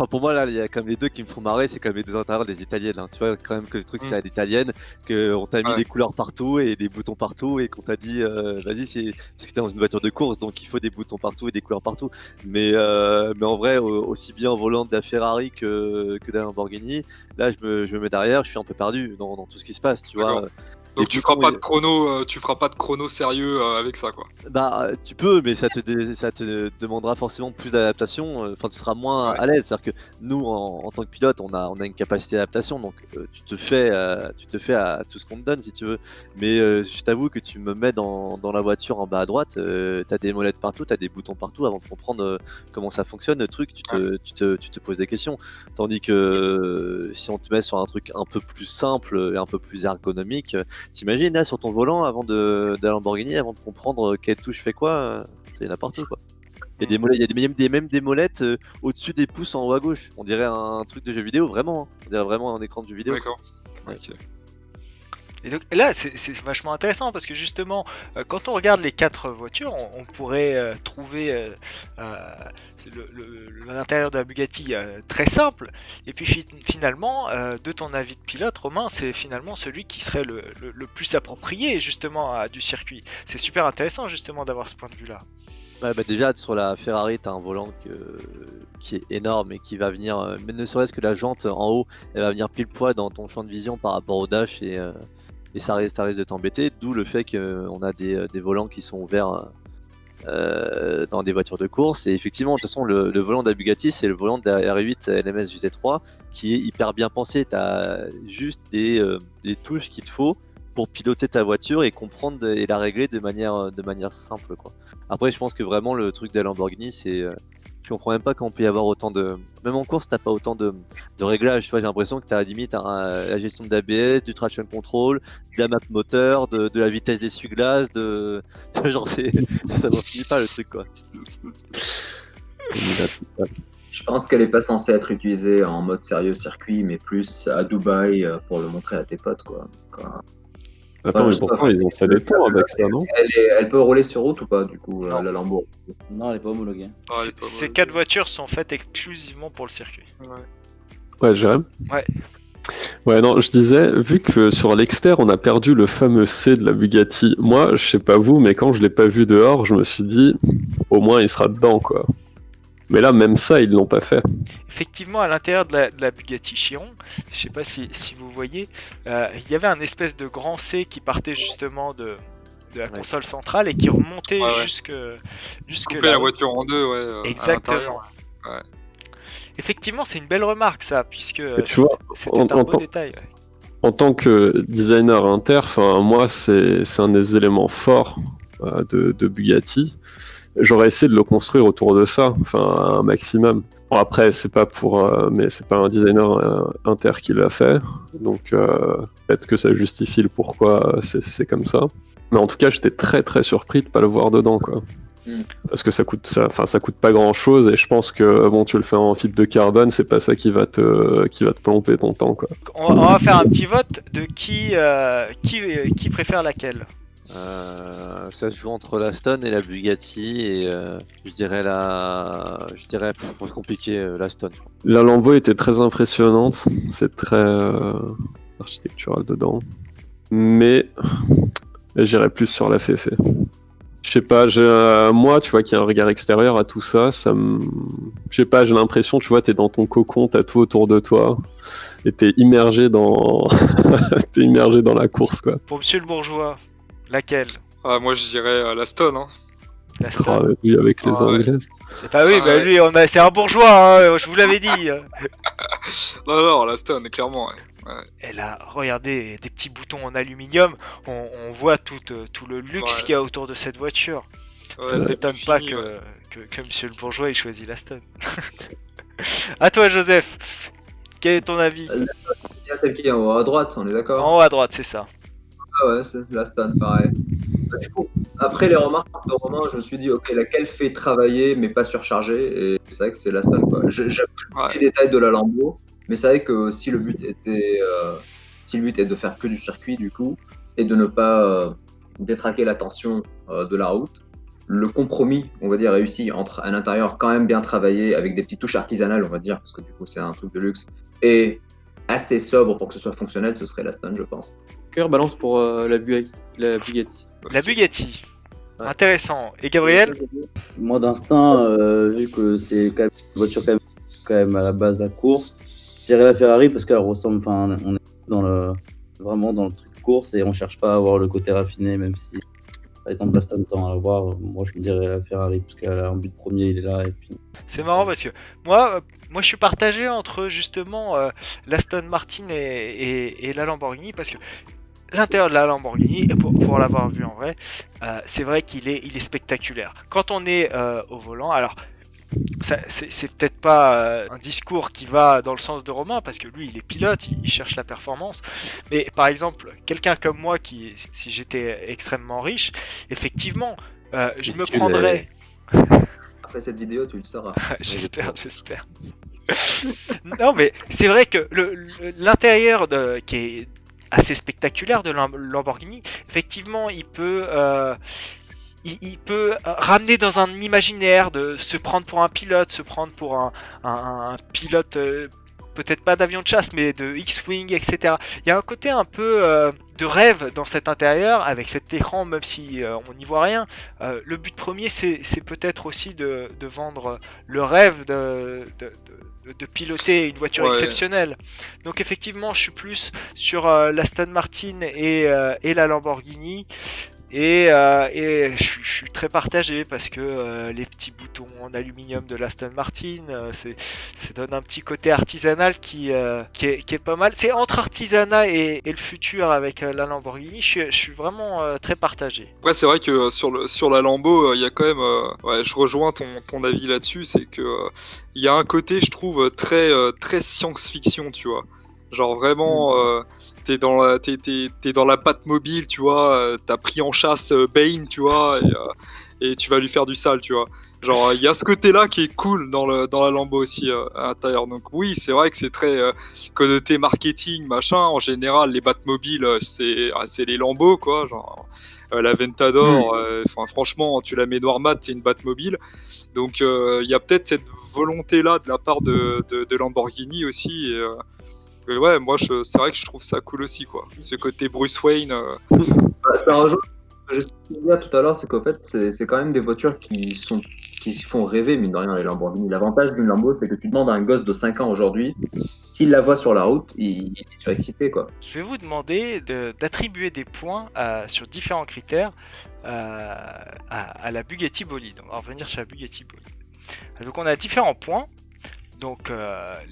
pour moi, là, il y a quand même les deux qui me font marrer, c'est quand même les deux intérieurs des italiennes. Hein. Tu vois, quand même que le truc, c'est à l'italienne, qu'on t'a mis des couleurs partout et des boutons partout, et qu'on t'a dit, vas-y, parce que t'es dans une voiture de course, donc il faut des boutons partout et des couleurs partout. Mais en vrai, aussi bien au volant de la Ferrari que de la Lamborghini, là, je me mets derrière, je suis un peu perdu dans tout ce qui se passe, tu vois. Donc tu feras pas de chrono sérieux avec ça, quoi. Bah, tu peux, mais ça te demandera forcément plus d'adaptation. Enfin, tu seras moins Ouais. à l'aise. C'est-à-dire que nous, en tant que pilote, on a une capacité d'adaptation, donc tu te fais à tout ce qu'on te donne, si tu veux. Mais je t'avoue que tu me mets dans la voiture en bas à droite, t'as des molettes partout, t'as des boutons partout. Avant de comprendre comment ça fonctionne, le truc, tu te poses des questions. Tandis que si on te met sur un truc un peu plus simple et un peu plus ergonomique, t'imagines là sur ton volant avant de Lamborghini, avant de comprendre quelle touche fait quoi, il y en a partout quoi. Il y a des molettes, il y a même des molettes au-dessus des pouces en haut à gauche. On dirait un truc de jeu vidéo, vraiment. Hein. On dirait vraiment un écran de jeu vidéo. D'accord. Ouais. Ok. Et donc là, c'est vachement intéressant parce que justement, quand on regarde les 4 voitures, on pourrait trouver l'intérieur de la Bugatti très simple. Et puis finalement, de ton avis de pilote, Romain, c'est finalement celui qui serait le plus approprié justement à du circuit. C'est super intéressant justement d'avoir ce point de vue-là. Ouais, bah déjà sur la Ferrari, t'as un volant qui est énorme et qui va venir, mais ne serait-ce que la jante en haut, elle va venir pile poids dans ton champ de vision par rapport au dash et ça risque de t'embêter, d'où le fait qu'on a des volants qui sont ouverts dans des voitures de course. Et effectivement, de toute façon, le volant de la Bugatti, c'est le volant de la R8 LMS GT3 qui est hyper bien pensé. Tu as juste des touches qu'il te faut pour piloter ta voiture et comprendre et la régler de manière simple, quoi. Après, je pense que vraiment le truc de la Lamborghini, c'est je comprends même pas qu'on peut y avoir autant de. Même en course, t'as pas autant de réglages. Tu vois, j'ai l'impression que t'as limite la gestion de l'ABS, du traction control, de la map moteur, de la vitesse d'essuie-glace, de. Tu vois, genre, ça n'en finit pas le truc, quoi. Je pense qu'elle est pas censée être utilisée en mode sérieux circuit, mais plus à Dubaï pour le montrer à tes potes, quoi. Attends, mais pourtant, ils ont fait des tours avec ça, non? Elle peut rouler sur route ou pas, du coup, Non. la Lambo? Non, elle est pas homologuée. Ah, elle est pas Ces mal. 4 voitures sont faites exclusivement pour le circuit. Ouais, Jérém? Ouais. Ouais, non, je disais, vu que sur l'extérieur, on a perdu le fameux C de la Bugatti, moi, je sais pas vous, mais quand je l'ai pas vu dehors, je me suis dit, au moins, il sera dedans, quoi. Mais là, même ça, ils l'ont pas fait. Effectivement, à l'intérieur de la Bugatti Chiron, je sais pas si vous voyez, il y avait un espèce de grand C qui partait justement de la console centrale et qui remontait Ouais. jusque Couper là. la voiture en deux, ouais. à Exactement. l'intérieur. Ouais. Effectivement, c'est une belle remarque ça, puisque Et tu vois, c'était un beau détail. Ouais. en tant que designer inter, moi, c'est un des éléments forts de Bugatti. J'aurais essayé de le construire autour de ça, un maximum. Bon, après, c'est pas mais c'est pas un designer inter qui l'a fait, donc peut-être que ça justifie le pourquoi c'est comme ça. Mais en tout cas, j'étais très très surpris de pas le voir dedans, quoi. Parce que ça coûte pas grand chose et je pense que bon, tu le fais en fibre de carbone, c'est pas ça qui va te plomber ton temps, quoi. On va faire un petit vote de qui préfère laquelle. Ça se joue entre la Stone et la Bugatti et je dirais c'est compliqué, la Stone. Je crois. La Lambo était très impressionnante, c'est très architectural dedans, mais j'irais plus sur la Féfé. Je sais pas, moi, tu vois, qui a un regard extérieur à tout ça, je sais pas, j'ai l'impression, tu vois, t'es dans ton cocon, t'as tout autour de toi, et t'es immergé dans la course, quoi. Pour Monsieur le Bourgeois, laquelle? Ah, moi, je dirais la Stone. Hein. La Stone. Ah, oui, avec les Ah, ouais. Anglaises. Bah oui, Ah, bah ouais. lui, c'est un bourgeois, hein, je vous l'avais dit. Non, la Stone, clairement. Ouais. Et là, regardez, des petits boutons en aluminium, on voit tout le luxe Ouais. qu'il y a autour de cette voiture. Ça Ouais, ne c'est m'étonne fini, pas ouais. que Monsieur le Bourgeois ait choisi la Stone. À toi, Joseph, quel est ton avis? Il y a celle qui est en haut à droite, on est d'accord? En haut à droite, c'est ça. Ah ouais, c'est la Stone, pareil. Du coup, après les remarques de Romain, je me suis dit, ok, laquelle fait travailler mais pas surcharger, et c'est vrai que c'est la Stone, quoi. J'aime pas les détails de la Lambo, mais c'est vrai que si le but est de faire que du circuit, du coup, et de ne pas détraquer l'attention de la route, le compromis, on va dire, réussi entre un intérieur quand même bien travaillé, avec des petites touches artisanales, on va dire, parce que du coup c'est un truc de luxe, et assez sobre pour que ce soit fonctionnel, ce serait la Stone, je pense. Cœur balance pour la Bugatti. La Bugatti. Ouais. Intéressant. Et Gabriel? Moi, d'instinct, vu que c'est quand même une voiture quand même à la base de la course, je dirais la Ferrari parce qu'elle ressemble. Enfin, on est vraiment dans le truc course et on cherche pas à avoir le côté raffiné, même si par exemple Aston tend à l'avoir. Moi je me dirais la Ferrari parce qu'en but premier il est là et puis. C'est marrant parce que moi je suis partagé entre justement l'Aston Martin et la Lamborghini parce que l'intérieur de la Lamborghini, et pour l'avoir vu en vrai, c'est vrai qu'il est spectaculaire. Quand on est au volant, alors c'est peut-être pas un discours qui va dans le sens de Romain parce que lui il est pilote, il cherche la performance. Mais par exemple, quelqu'un comme moi si j'étais extrêmement riche, effectivement, je me prendrais. Après cette vidéo, tu le sauras. J'espère. Non, mais c'est vrai que l'intérieur qui est assez spectaculaire de Lamborghini, effectivement, il peut ramener dans un imaginaire, de se prendre pour un pilote, se prendre pour un pilote, peut-être pas d'avion de chasse, mais de X-Wing, etc. Il y a un côté un peu de rêve dans cet intérieur, avec cet écran, même si on n'y voit rien. Le but premier, c'est peut-être aussi de vendre le rêve de piloter une voiture exceptionnelle. Donc effectivement, je suis plus sur l'Aston Martin et la Lamborghini. Et je suis très partagé parce que les petits boutons en aluminium de l'Aston Martin, ça donne un petit côté artisanal qui est pas mal. C'est entre artisanat et le futur avec la Lamborghini. Je suis vraiment très partagé. Après, c'est vrai que sur la Lambo, il y a quand même. Je rejoins ton avis là-dessus. C'est que il y a un côté, je trouve, très science-fiction, tu vois. Genre vraiment, t'es dans la Batmobile, tu vois, t'as pris en chasse Bane, tu vois, et tu vas lui faire du sale, tu vois. Genre, il y a ce côté-là qui est cool dans la Lambo aussi à l'intérieur. Donc oui, c'est vrai que c'est très connoté marketing, machin. En général, les Batmobiles, c'est les Lambo, quoi. Genre, la Ventador, franchement, tu la mets noir mat, c'est une Batmobile. Donc il y a peut-être cette volonté-là de la part de Lamborghini aussi. Ouais, moi c'est vrai que je trouve ça cool aussi, quoi. Ce côté Bruce Wayne. Ça rejoint ce que j'ai dit tout à l'heure, c'est qu'en fait, c'est quand même des voitures qui font rêver, mine de rien, les Lamborghini. L'avantage d'une Lambo, c'est que tu demandes à un gosse de 5 ans aujourd'hui, s'il la voit sur la route, il est surexcité, quoi. Je vais vous demander d'attribuer des points sur différents critères à la Bugatti Bolide. On va revenir sur la Bugatti Bolide. Donc on a différents points. Donc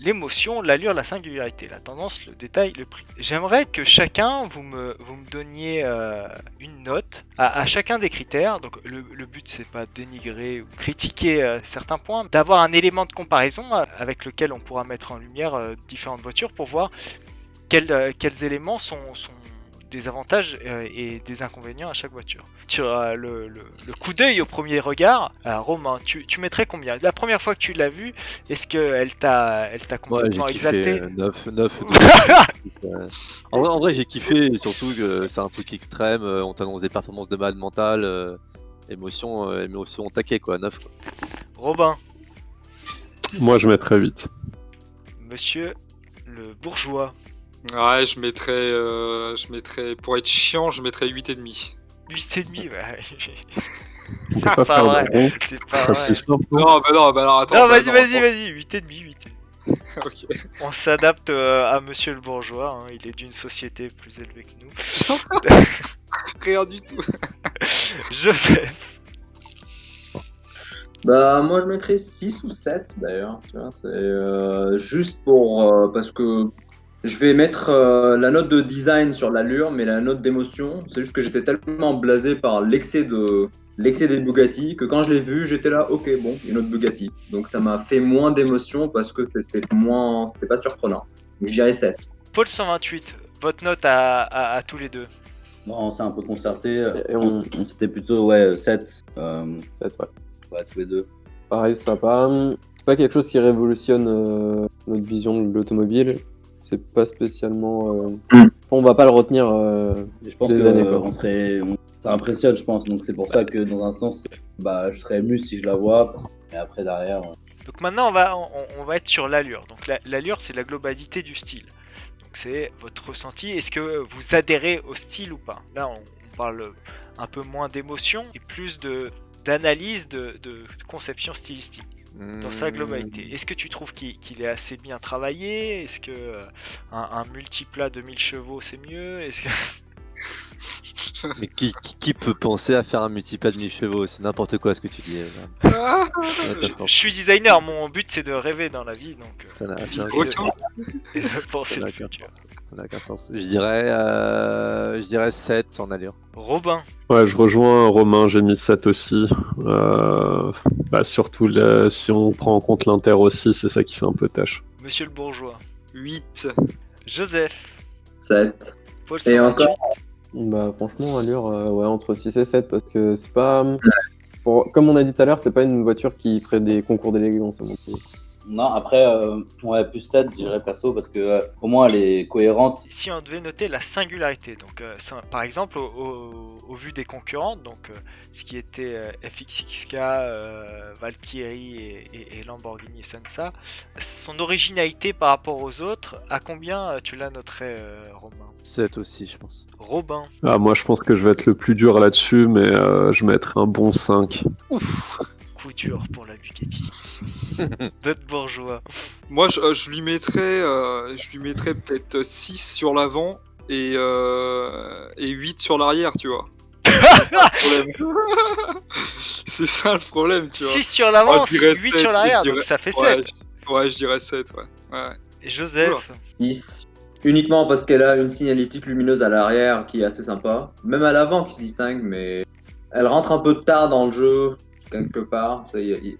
l'émotion, l'allure, la singularité, la tendance, le détail, le prix. J'aimerais que chacun, vous me donniez une note à chacun des critères. Donc le but c'est pas de dénigrer ou critiquer certains points, d'avoir un élément de comparaison avec lequel on pourra mettre en lumière différentes voitures pour voir quels éléments sont des avantages et des inconvénients à chaque voiture. Sur le coup d'œil au premier regard, Romain, tu mettrais combien? La première fois que tu l'as vue, est-ce qu'elle t'a complètement exalté? 9. En vrai, j'ai kiffé, et surtout que c'est un truc extrême, on t'annonce des performances de malade mental, émotion au taquet, quoi, 9. Quoi. Robin. Moi, je mettrais 8. Monsieur le bourgeois. Ouais, je mettrais, pour être chiant, je mettrais 8,5. 8,5, ouais. C'est pas vrai. C'est pas vrai. Non, bah attends. Non, vas-y, 8,5. Ok. On s'adapte à monsieur le bourgeois, hein. Il est d'une société plus élevée que nous. Rien du tout. Joseph. Bah, moi je mettrais 6 ou 7 d'ailleurs, tu vois, c'est juste pour parce que je vais mettre la note de design sur l'allure, mais la note d'émotion, c'est juste que j'étais tellement blasé par l'excès des Bugatti que quand je l'ai vu, j'étais là, ok, bon, une autre Bugatti. Donc ça m'a fait moins d'émotion parce que c'était pas surprenant. Donc je dirais 7. Paul 128, votre note à tous les deux. Non, c'est un peu concerté. Et On s'était plutôt 7. 7, ouais. Ouais, tous les deux. Pareil, c'est pas quelque chose qui révolutionne notre vision de l'automobile. C'est pas spécialement. On va pas le retenir Mais je pense des que années, quoi. ça impressionne, je pense. Donc c'est pour ça que dans un sens, je serais ému si je la vois. Et après derrière. Donc maintenant on va être sur l'allure. Donc l'allure c'est la globalité du style. Donc c'est votre ressenti. Est-ce que vous adhérez au style ou pas? Là on parle un peu moins d'émotion et plus d'analyse de conception stylistique. Dans sa globalité. Est-ce que tu trouves qu'il est assez bien travaillé? Est-ce que un multiplat de 1000 chevaux c'est mieux? Est-ce que... Mais qui peut penser à faire un multipad mi-chevaux? C'est n'importe quoi ce que tu dis. Je suis designer, mon but c'est de rêver dans la vie, donc Ça n'a Aucun. et de penser Ça le n'a aucun futur. ça n'a aucun sens. Je dirais 7 en allure. Robin, Ouais, je rejoins Romain, j'ai mis 7 aussi. Surtout si on prend en compte l'Inter aussi, c'est ça qui fait un peu tâche. Monsieur le Bourgeois, 8. Joseph, 7. Paul Et 128, encore Bah, franchement, allure, ouais, entre 6 et 7, parce que c'est pas. Comme on a dit tout à l'heure, c'est pas une voiture qui ferait des concours d'élégance, à mon avis. Non, après, ouais, plus 7, je dirais perso, parce que au moins elle est cohérente. si on devait noter la singularité, donc par exemple au vu des concurrents, donc ce qui était FXXK, Valkyrie et Lamborghini Sensa, son originalité par rapport aux autres, à combien tu la noterais, Romain? 7 aussi, je pense. Robin, Ah, moi, je pense que je vais être le plus dur là-dessus, mais je mettrai un bon 5. coup dur pour la Bugatti. D'autres bourgeois. Moi, je lui mettrais peut-être 6 sur l'avant et 8 sur l'arrière, tu vois. C'est ça le problème, tu vois. 6 sur l'avant, Oh, je dirais 8 sept, sur l'arrière, je donc dirais- ça fait Ouais, 7. je dirais 7, ouais. Et Joseph, 10. Uniquement parce qu'elle a une signalétique lumineuse à l'arrière qui est assez sympa. Même à l'avant qui se distingue, mais elle rentre un peu tard dans le jeu, quelque part. Il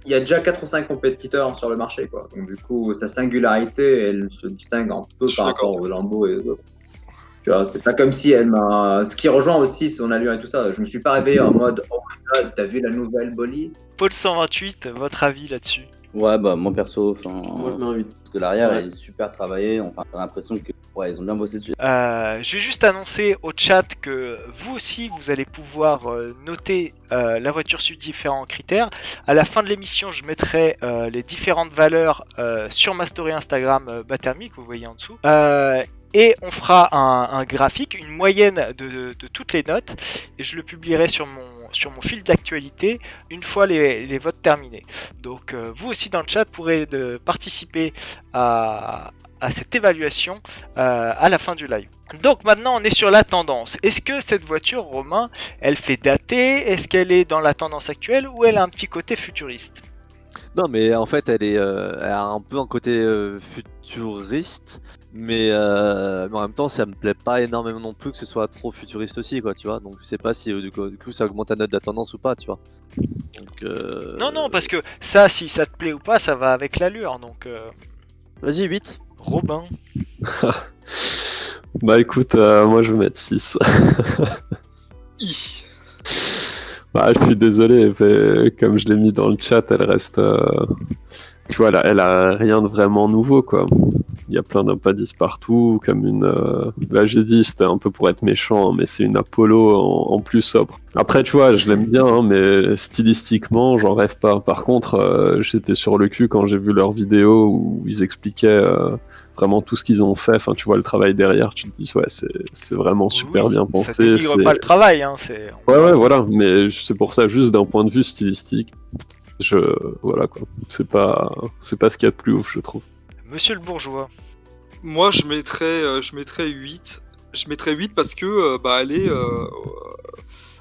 y a déjà 4 ou 5 compétiteurs sur le marché, quoi. Donc du coup, sa singularité, elle se distingue un peu Je suis par d'accord. rapport aux Lambo et aux autres. Tu vois, c'est pas comme si elle m'a... Ce qui rejoint aussi son allure et tout ça. Je me suis pas réveillé en mode « Oh my god, t'as vu la nouvelle bolide ?» Paul 128, votre avis là-dessus? Ouais, bah moi perso, Moi, je mets un 8. parce que l'arrière Ouais. elle est super travaillée. Enfin, t'as l'impression que ouais, ils ont bien bossé dessus. Je vais juste annoncer au chat que vous aussi, vous allez pouvoir noter la voiture sur différents critères. À la fin de l'émission, je mettrai les différentes valeurs sur ma story Instagram Bathermic, vous voyez en dessous. Et on fera un graphique, une moyenne de toutes les notes, et je le publierai sur mon fil d'actualité une fois les votes terminés. Donc vous aussi dans le chat pourrez participer à cette évaluation à la fin du live. Donc maintenant on est sur la tendance. Est-ce que cette voiture, Romain, elle fait dater? Est-ce qu'elle est dans la tendance actuelle ou elle a un petit côté futuriste? Non, mais en fait, elle a un peu un côté futuriste, mais en même temps, ça me plaît pas énormément non plus que ce soit trop futuriste aussi, quoi, tu vois. Donc, je sais pas si du coup, ça augmente la note de la tendance ou pas, tu vois. Donc, Non, parce que ça, si ça te plaît ou pas, ça va avec l'allure. Donc, Vas-y, 8. Robin, Bah écoute, moi je vais mettre 6. Bah, je suis désolé, mais comme je l'ai mis dans le chat, elle reste. Tu vois, elle a rien de vraiment nouveau, quoi. Il y a plein d'impadis partout, comme une. Là, j'ai dit, c'était un peu pour être méchant, mais c'est une Apollo en plus sobre. Après, tu vois, je l'aime bien, hein, mais stylistiquement, j'en rêve pas. Par contre, j'étais sur le cul quand j'ai vu leurs vidéos où ils expliquaient vraiment tout ce qu'ils ont fait. Enfin, tu vois le travail derrière, tu te dis, ouais, c'est vraiment super bien pensé. ça dénigre pas le travail. Hein, c'est... Ouais, voilà, mais c'est pour ça, juste d'un point de vue stylistique, voilà quoi, c'est pas ce qu'il y a de plus ouf, je trouve. Monsieur le bourgeois, Moi, je mettrais 8. Je mettrais 8 parce que bah, elle est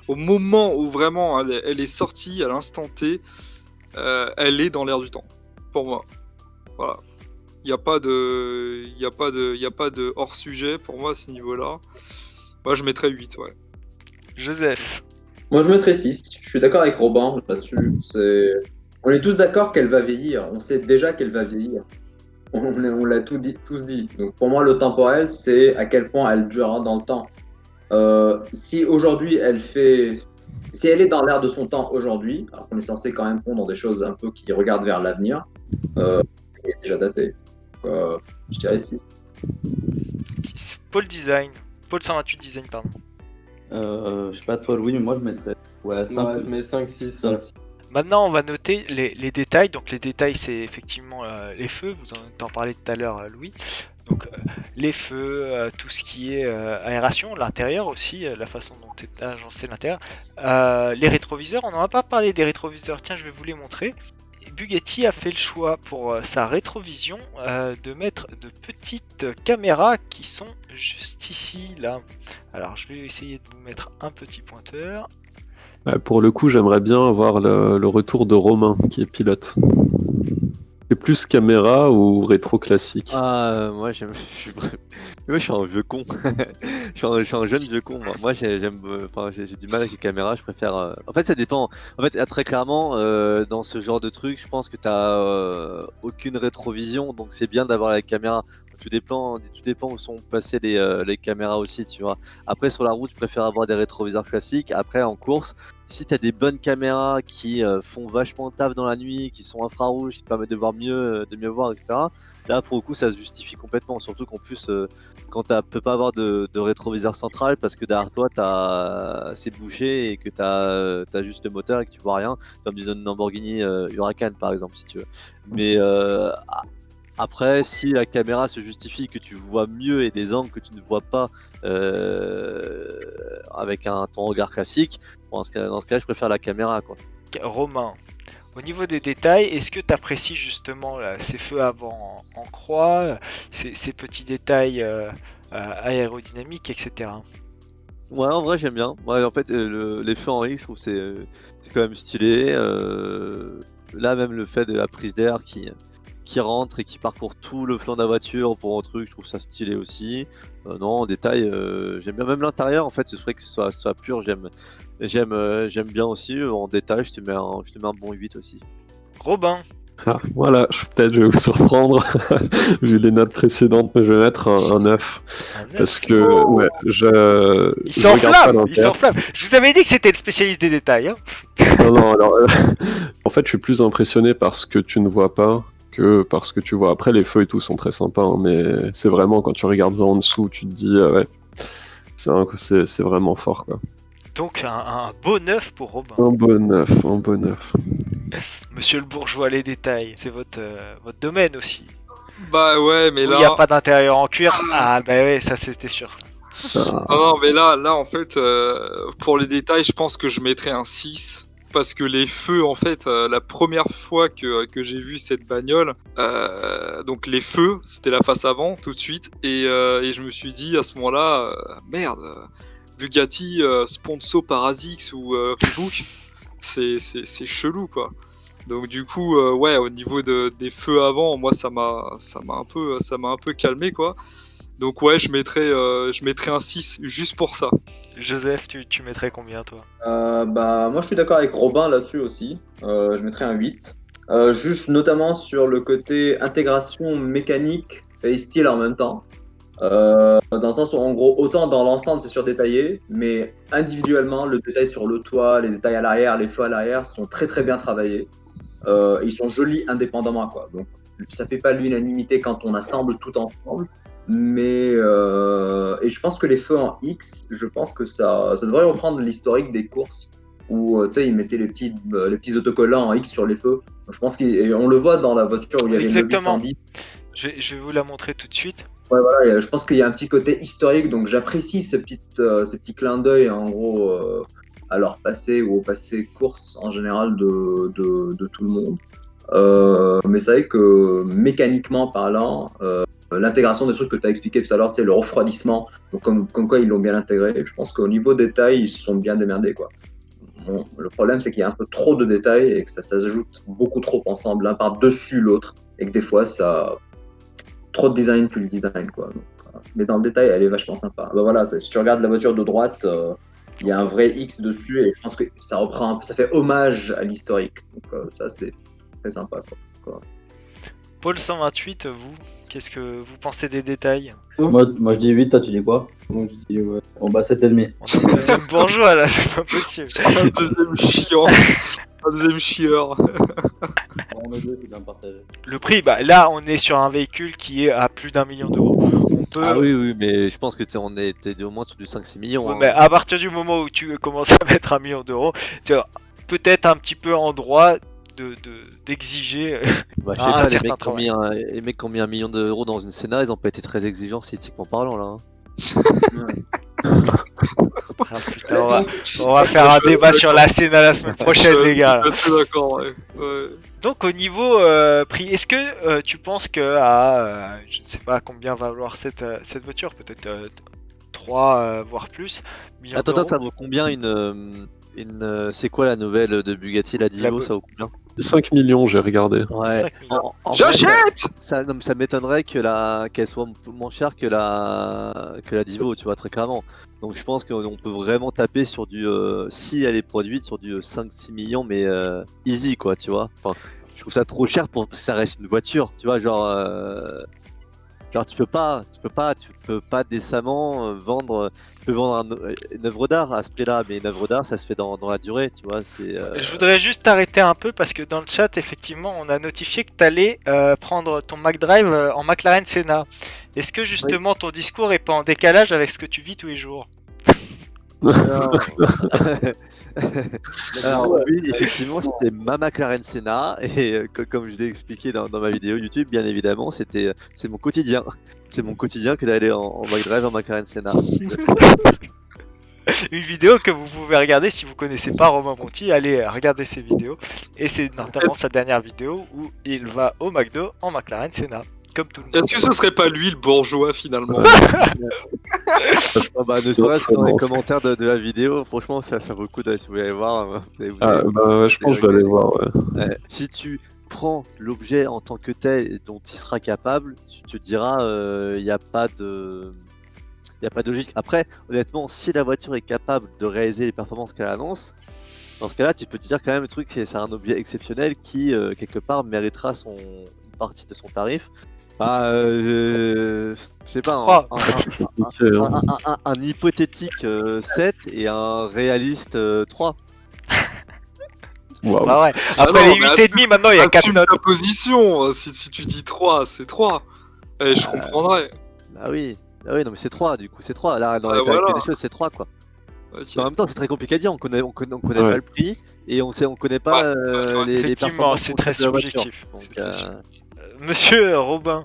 au moment où vraiment elle est sortie, à l'instant T, elle est dans l'air du temps. Pour moi. Voilà. Il n'y a pas de hors sujet pour moi à ce niveau-là. Moi, je mettrais 8, ouais. Joseph, Moi, je mettrais 6. Je suis d'accord avec Robin là-dessus. On est tous d'accord qu'elle va vieillir. On sait déjà qu'elle va vieillir. On l'a tous dit. Donc, pour moi, le temporel, c'est à quel point elle durera dans le temps. Si aujourd'hui, si elle est dans l'air de son temps aujourd'hui, alors qu'on est censé quand même pondre des choses un peu qui regardent vers l'avenir, elle est déjà datée. Je dirais 6. 6. Paul 128 Design, pardon. Je sais pas toi Louis, mais moi je mettrais 5. Ouais, je mets 5, 6. Maintenant, on va noter les détails. Donc, les détails, c'est effectivement les feux. Vous en parlez tout à l'heure, Louis. Donc, les feux, tout ce qui est aération, l'intérieur aussi, la façon dont est agencé l'intérieur. Les rétroviseurs, on n'en a pas parlé des rétroviseurs. Tiens, je vais vous les montrer. Bugatti a fait le choix pour sa rétrovision de mettre de petites caméras qui sont juste ici, là. Alors je vais essayer de vous mettre un petit pointeur. Pour le coup, j'aimerais bien avoir le retour de Romain, qui est pilote. C'est plus caméra ou rétro classique? Moi je suis un vieux con. je suis un jeune vieux con. Moi j'ai du mal avec les caméras, je préfère. En fait ça dépend. En fait très clairement dans ce genre de truc, je pense que t'as aucune rétrovision, donc c'est bien d'avoir la caméra. Tout dépend où sont passées les caméras aussi, tu vois. Après sur la route, je préfère avoir des rétroviseurs classiques. Après en course, si t'as des bonnes caméras qui font vachement le taf dans la nuit, qui sont infrarouges, qui te permettent de voir mieux, voir, etc. Là pour le coup ça se justifie complètement. Surtout qu'en plus quand tu peux pas avoir de rétroviseur central parce que derrière toi c'est bouché et que t'as juste le moteur et que tu vois rien, comme disait une Lamborghini Huracan par exemple si tu veux. Mais après, si la caméra se justifie que tu vois mieux et des angles que tu ne vois pas avec ton regard classique, dans ce cas-là, je préfère la caméra, quoi. Romain, au niveau des détails, est-ce que tu apprécies justement ces feux avant en croix, ces petits détails aérodynamiques, etc. Ouais, en vrai, j'aime bien. Ouais, en fait, les feux en X, je trouve que c'est quand même stylé. Là, même le fait de la prise d'air qui rentre et qui parcourt tout le flanc de la voiture pour un truc, je trouve ça stylé aussi. Non, en détail, j'aime bien. Même l'intérieur, en fait, ce serait que ce soit pur, j'aime bien aussi. En détail, je te mets un bon 8 aussi. Robin. Voilà, peut-être je vais vous surprendre, vu les notes précédentes, mais je vais mettre un 9. Parce que, il s'enflamme. Je vous avais dit que c'était le spécialiste des détails. Hein. Non, alors, en fait, je suis plus impressionné par ce que tu ne vois pas que parce que tu vois. Après, les feux et tout sont très sympas, hein, mais c'est vraiment quand tu regardes en dessous, tu te dis, ouais, c'est vraiment fort, quoi. Donc un beau 9 pour Robin. Un beau 9. Monsieur le bourgeois, les détails, c'est votre domaine aussi. Bah ouais, mais là... Il n'y a pas d'intérieur en cuir. Ah bah ouais, ça c'était sûr ça. Non, mais là en fait, pour les détails, je pense que je mettrais un 6. Parce que les feux, en fait, la première fois que j'ai vu cette bagnole, donc les feux, c'était la face avant, tout de suite, et je me suis dit à ce moment-là, merde, Bugatti, sponsor par ASICS ou Reebok, c'est chelou, quoi. Donc du coup, ouais, au niveau des feux avant, moi ça m'a un peu calmé, quoi. Donc ouais, je mettrais un 6 juste pour ça. Joseph, tu mettrais combien toi? Moi je suis d'accord avec Robin là-dessus aussi. Je mettrais un 8. Juste notamment sur le côté intégration mécanique et style en même temps. Dans le sens où en gros, autant dans l'ensemble c'est surdétaillé, mais individuellement le détail sur le toit, les détails à l'arrière, les feux à l'arrière sont très très bien travaillés. Ils sont jolis indépendamment, quoi. Donc ça fait pas l'unanimité quand on assemble tout ensemble. Mais et je pense que les feux en X, je pense que ça devrait reprendre l'historique des courses où tu sais ils mettaient les petits autocollants en X sur les feux. Je pense qu'on le voit dans la voiture où il y avait le 810. Je vais vous la montrer tout de suite. Ouais, voilà, je pense qu'il y a un petit côté historique, donc j'apprécie ces petits clins d'œil en gros à leur passé ou au passé course en général de tout le monde. Mais c'est vrai que mécaniquement parlant, l'intégration des trucs que tu as expliqué tout à l'heure, tu sais, le refroidissement, donc comme quoi ils l'ont bien intégré, je pense qu'au niveau détail, ils se sont bien démerdés, quoi. Bon, le problème, c'est qu'il y a un peu trop de détails et que ça s'ajoute beaucoup trop ensemble, l'un par-dessus l'autre, et que des fois, ça... trop de design plus le design, quoi. Donc, mais dans le détail, elle est vachement sympa. Bah voilà, si tu regardes la voiture de droite, il y a un vrai X dessus et je pense que ça reprend un peu, ça fait hommage à l'historique. Donc ça, c'est très sympa, quoi. Paul 128, vous, qu'est-ce que vous pensez des détails? Moi je dis 8, toi tu dis quoi? Moi je dis ouais. Bon bah 7,5. On a un deuxième bourgeois là, c'est pas possible. Un deuxième chiant. Un deuxième chieur. On est deux, c'est bien partagé. Le prix, bah là on est sur un véhicule qui est à plus d'1 million d'euros. On peut... Ah oui, mais je pense que t'es au moins sur du 5-6 millions. Ouais, hein. mais à partir du moment où tu commences à mettre 1 million d'euros, tu as peut-être un petit peu en droit d'exiger Bah, je sais un pas, certain travail. les mecs qui ont mis 1 million d'euros dans une Senna, ils ont pas été très exigeants esthétiquement parlant là. Hein. Ah, putain, on va faire un débat sur la Senna la semaine prochaine, les gars. Je suis d'accord, ouais. Donc au niveau prix, est-ce que tu penses que je ne sais pas combien va valoir cette voiture, peut-être 3 voire plus millions Attends, d'euros. ça vaut combien c'est quoi la nouvelle de Bugatti, la Divo, La- ça vaut combien? 5 millions, j'ai regardé. Ouais. 5 millions. En vrai, J'achète. non, mais ça m'étonnerait qu'elle soit moins chère que la Divo, tu vois, très clairement. Donc je pense qu'on peut vraiment taper sur du, si elle est produite, sur du 5-6 millions, mais easy, quoi, tu vois. Enfin, je trouve ça trop cher pour que ça reste une voiture, tu vois, genre tu peux pas décemment vendre. Tu peux vendre une œuvre d'art à ce prix-là, mais une œuvre d'art, ça se fait dans la durée, tu vois. Je voudrais juste t'arrêter un peu parce que dans le chat, effectivement, on a notifié que tu allais prendre ton McDrive en McLaren Senna. Est-ce que justement ton discours est pas en décalage avec ce que tu vis tous les jours? Alors oui, effectivement, c'était ma McLaren Senna et comme je l'ai expliqué dans ma vidéo YouTube, bien évidemment, c'est mon quotidien. C'est mon quotidien que d'aller en McDrive en McLaren Senna. Une vidéo que vous pouvez regarder si vous connaissez pas Romain Monti, allez regarder ses vidéos. Et c'est notamment sa dernière vidéo où il va au McDo en McLaren Senna. Comme tout le monde. Est-ce que ce serait pas lui le bourgeois finalement? Ne serait-ce que dans les commentaires de la vidéo, franchement, ça vaut le coup d'aller, si vous voulez aller voir. Je pense que je vais aller voir, ouais. Si tu prends l'objet en tant que tel et dont il sera capable, tu te diras, il n'y a pas de logique. Après, honnêtement, si la voiture est capable de réaliser les performances qu'elle annonce, dans ce cas-là, tu peux te dire quand même le truc, c'est un objet exceptionnel qui, quelque part, méritera une partie de son tarif. Je sais pas, un hypothétique 7 et un réaliste 3. Waouh. Bah ouais. Après non, les mais 8,5 maintenant il y a 4 assume notes. ta position. Si tu dis 3, c'est 3. Et je comprendrais. Ah oui, non mais c'est 3 du coup, c'est 3. Là, dans l'état voilà. actuel des choses, c'est 3 quoi. Ok. Mais en même temps, c'est très compliqué à dire, on connaît pas le prix et on connaît pas les Effectivement, performances c'est très de la voiture. subjectif. Donc, C'est très subjectif. Monsieur Robin.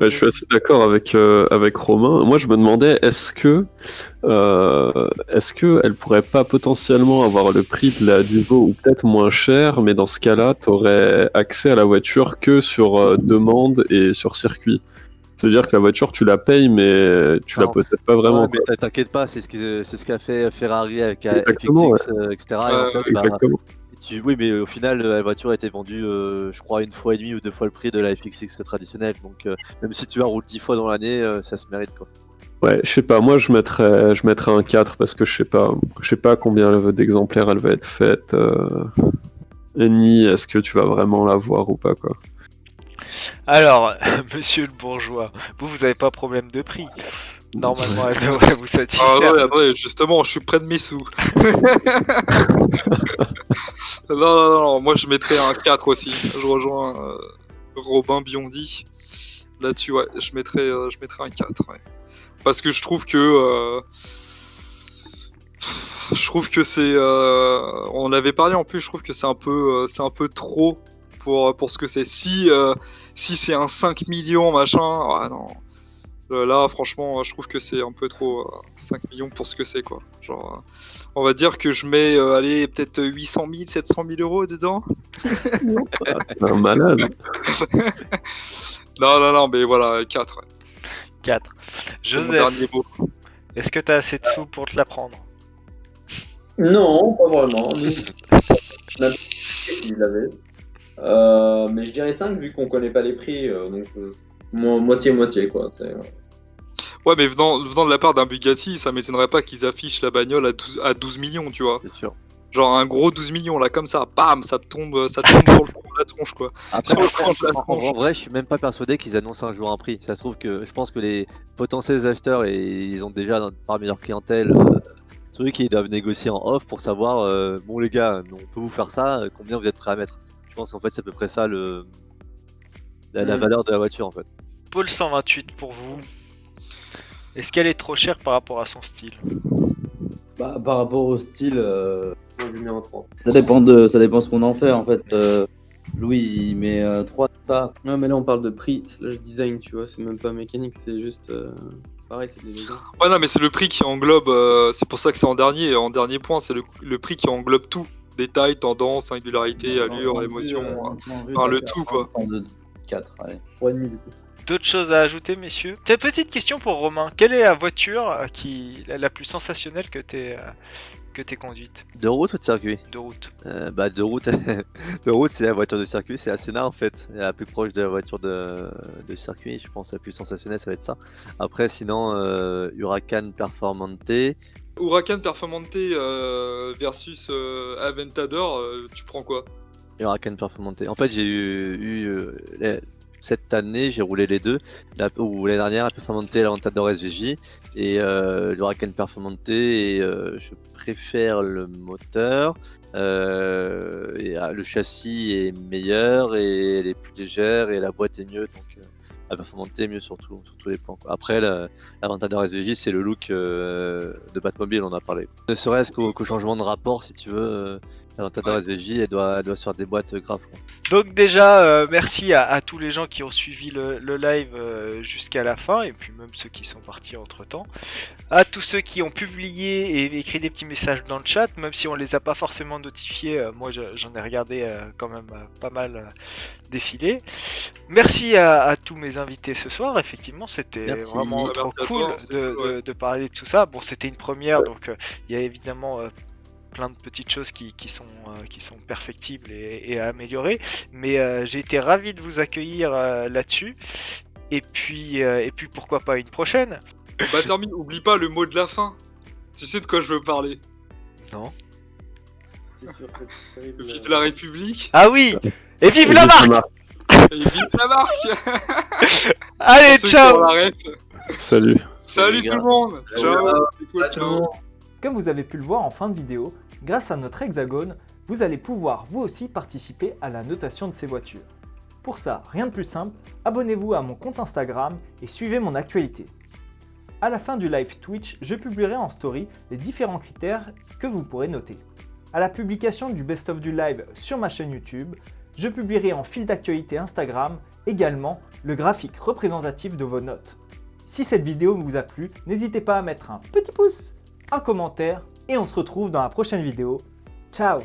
Je suis assez d'accord avec Romain. Moi, je me demandais, est-ce que elle pourrait pas potentiellement avoir le prix de la Duvo ou peut-être moins cher, mais dans ce cas-là, tu aurais accès à la voiture que sur demande et sur circuit. C'est-à-dire que la voiture, tu la payes, mais tu la possèdes pas vraiment. Ouais, mais t'inquiète pas, c'est ce qu'a fait Ferrari avec Exactement, FXX, etc. Et en fait, Exactement. oui, mais au final, la voiture a été vendue, je crois, 1 fois et demie ou 2 fois le prix de la FXX traditionnelle. Donc, même si tu la roules 10 fois dans l'année, ça se mérite quoi. Ouais, je sais pas, moi je mettrais un 4 parce que je sais pas combien d'exemplaires elle va être faite, ni est-ce que tu vas vraiment la voir ou pas quoi. Alors, monsieur le bourgeois, vous avez pas problème de prix. Normalement, elle devrait vous satisfaire. Ah ouais, attendez, justement, je suis près de mes sous. non, moi je mettrais un 4 aussi. Je rejoins Robin Biondi. Là-dessus, ouais, je mettrais un 4. Ouais. Parce que je trouve que c'est. On l'avait parlé en plus, je trouve que c'est un peu trop pour ce que c'est. Si c'est un 5 millions, machin, ah non. Là, franchement, je trouve que c'est un peu trop 5 millions pour ce que c'est, quoi. Genre, on va dire que je mets, allez, peut-être 800 000, 700 000 euros dedans. Un malade. Non, mais voilà, 4. Ouais. 4. C'est mon Joseph, dernier mot. est-ce que t'as assez de sous pour te la prendre? Non, pas vraiment. Il l'avait. Mais je dirais 5 vu qu'on connaît pas les prix, donc moitié-moitié quoi. Ouais, mais venant de la part d'un Bugatti, ça m'étonnerait pas qu'ils affichent la bagnole à 12 millions, tu vois. C'est sûr. Genre un gros 12 millions là, comme ça, bam, ça tombe sur le coin de la tronche, quoi. Après, Sur le coin de la en tronche. vrai, je suis même pas persuadé qu'ils annoncent un jour un prix. Ça se trouve que je pense que les potentiels acheteurs, et ils ont déjà parmi leur clientèle ceux qui doivent négocier en off pour savoir, bon les gars, on peut vous faire ça, combien vous êtes prêts à mettre. Je pense qu'en fait c'est à peu près ça la valeur de la voiture en fait. Paul 128 pour vous. Est-ce qu'elle est trop chère par rapport à son style? Bah, par rapport au style, Moi, je lui mets un 3. ça dépend ce qu'on en fait en fait. Louis il met 3 de ça. Ouais, mais là, on parle de prix slash design, tu vois. C'est même pas mécanique, c'est juste. Pareil, c'est des légendes. Ouais, non, mais c'est le prix qui englobe, c'est pour ça que c'est en dernier point, c'est le prix qui englobe tout. Détails, tendances, singularité, allure, émotion, enfin, le tout, quoi. 4, allez. 3,5 du coup. D'autres choses à ajouter, messieurs? Petite question pour Romain. Quelle est la voiture la plus sensationnelle que t'aies conduite? De route ou de circuit? De route. Bah de route, de route c'est la voiture de circuit, c'est assez en fait. La plus proche de la voiture de circuit, je pense la plus sensationnelle ça va être ça. Après sinon Huracan Performante. Huracan Performante versus Aventador, tu prends quoi? Huracan Performante. En fait j'ai cette année j'ai roulé les deux, ou l'année dernière la Performante, l'Aventador SVJ et l'Huracan Performante et je préfère le moteur. Le châssis est meilleur et elle est plus légère et la boîte est mieux, donc la Performante est mieux sur tous les plans, quoi. Après l'Aventador SVJ c'est le look de Batmobile, on a parlé. Ne serait-ce qu'au changement de rapport, si tu veux, l'Aventador SVJ elle doit se faire des boîtes graves, quoi. Donc déjà, merci à tous les gens qui ont suivi le live jusqu'à la fin, et puis même ceux qui sont partis entre temps. À tous ceux qui ont publié et écrit des petits messages dans le chat, même si on les a pas forcément notifiés, moi j'en ai regardé quand même pas mal défiler. Merci à tous mes invités ce soir, effectivement c'était Merci. vraiment trop Merci à cool toi, c'était cool, de parler de tout ça. Bon, c'était une première, donc il y a évidemment plein de petites choses qui sont perfectibles et à améliorer, mais j'ai été ravi de vous accueillir là-dessus, et puis pourquoi pas une prochaine. Bah termine, oublie pas le mot de la fin. Tu sais de quoi je veux parler? Non. C'est sûr que c'est terrible. Vive la République Ah oui, et vive la marque. et vive la marque. Allez, Pour ceux qui ciao. ont la ref. Salut. Salut les tout gars. le monde. Ciao. C'est cool, Ciao. ciao. Comme vous avez pu le voir en fin de vidéo, grâce à notre hexagone, vous allez pouvoir vous aussi participer à la notation de ces voitures. Pour ça, rien de plus simple, abonnez-vous à mon compte Instagram et suivez mon actualité. À la fin du live Twitch, je publierai en story les différents critères que vous pourrez noter. À la publication du best-of du live sur ma chaîne YouTube, je publierai en fil d'actualité Instagram également le graphique représentatif de vos notes. Si cette vidéo vous a plu, n'hésitez pas à mettre un petit pouce, un commentaire, et on se retrouve dans la prochaine vidéo. Ciao!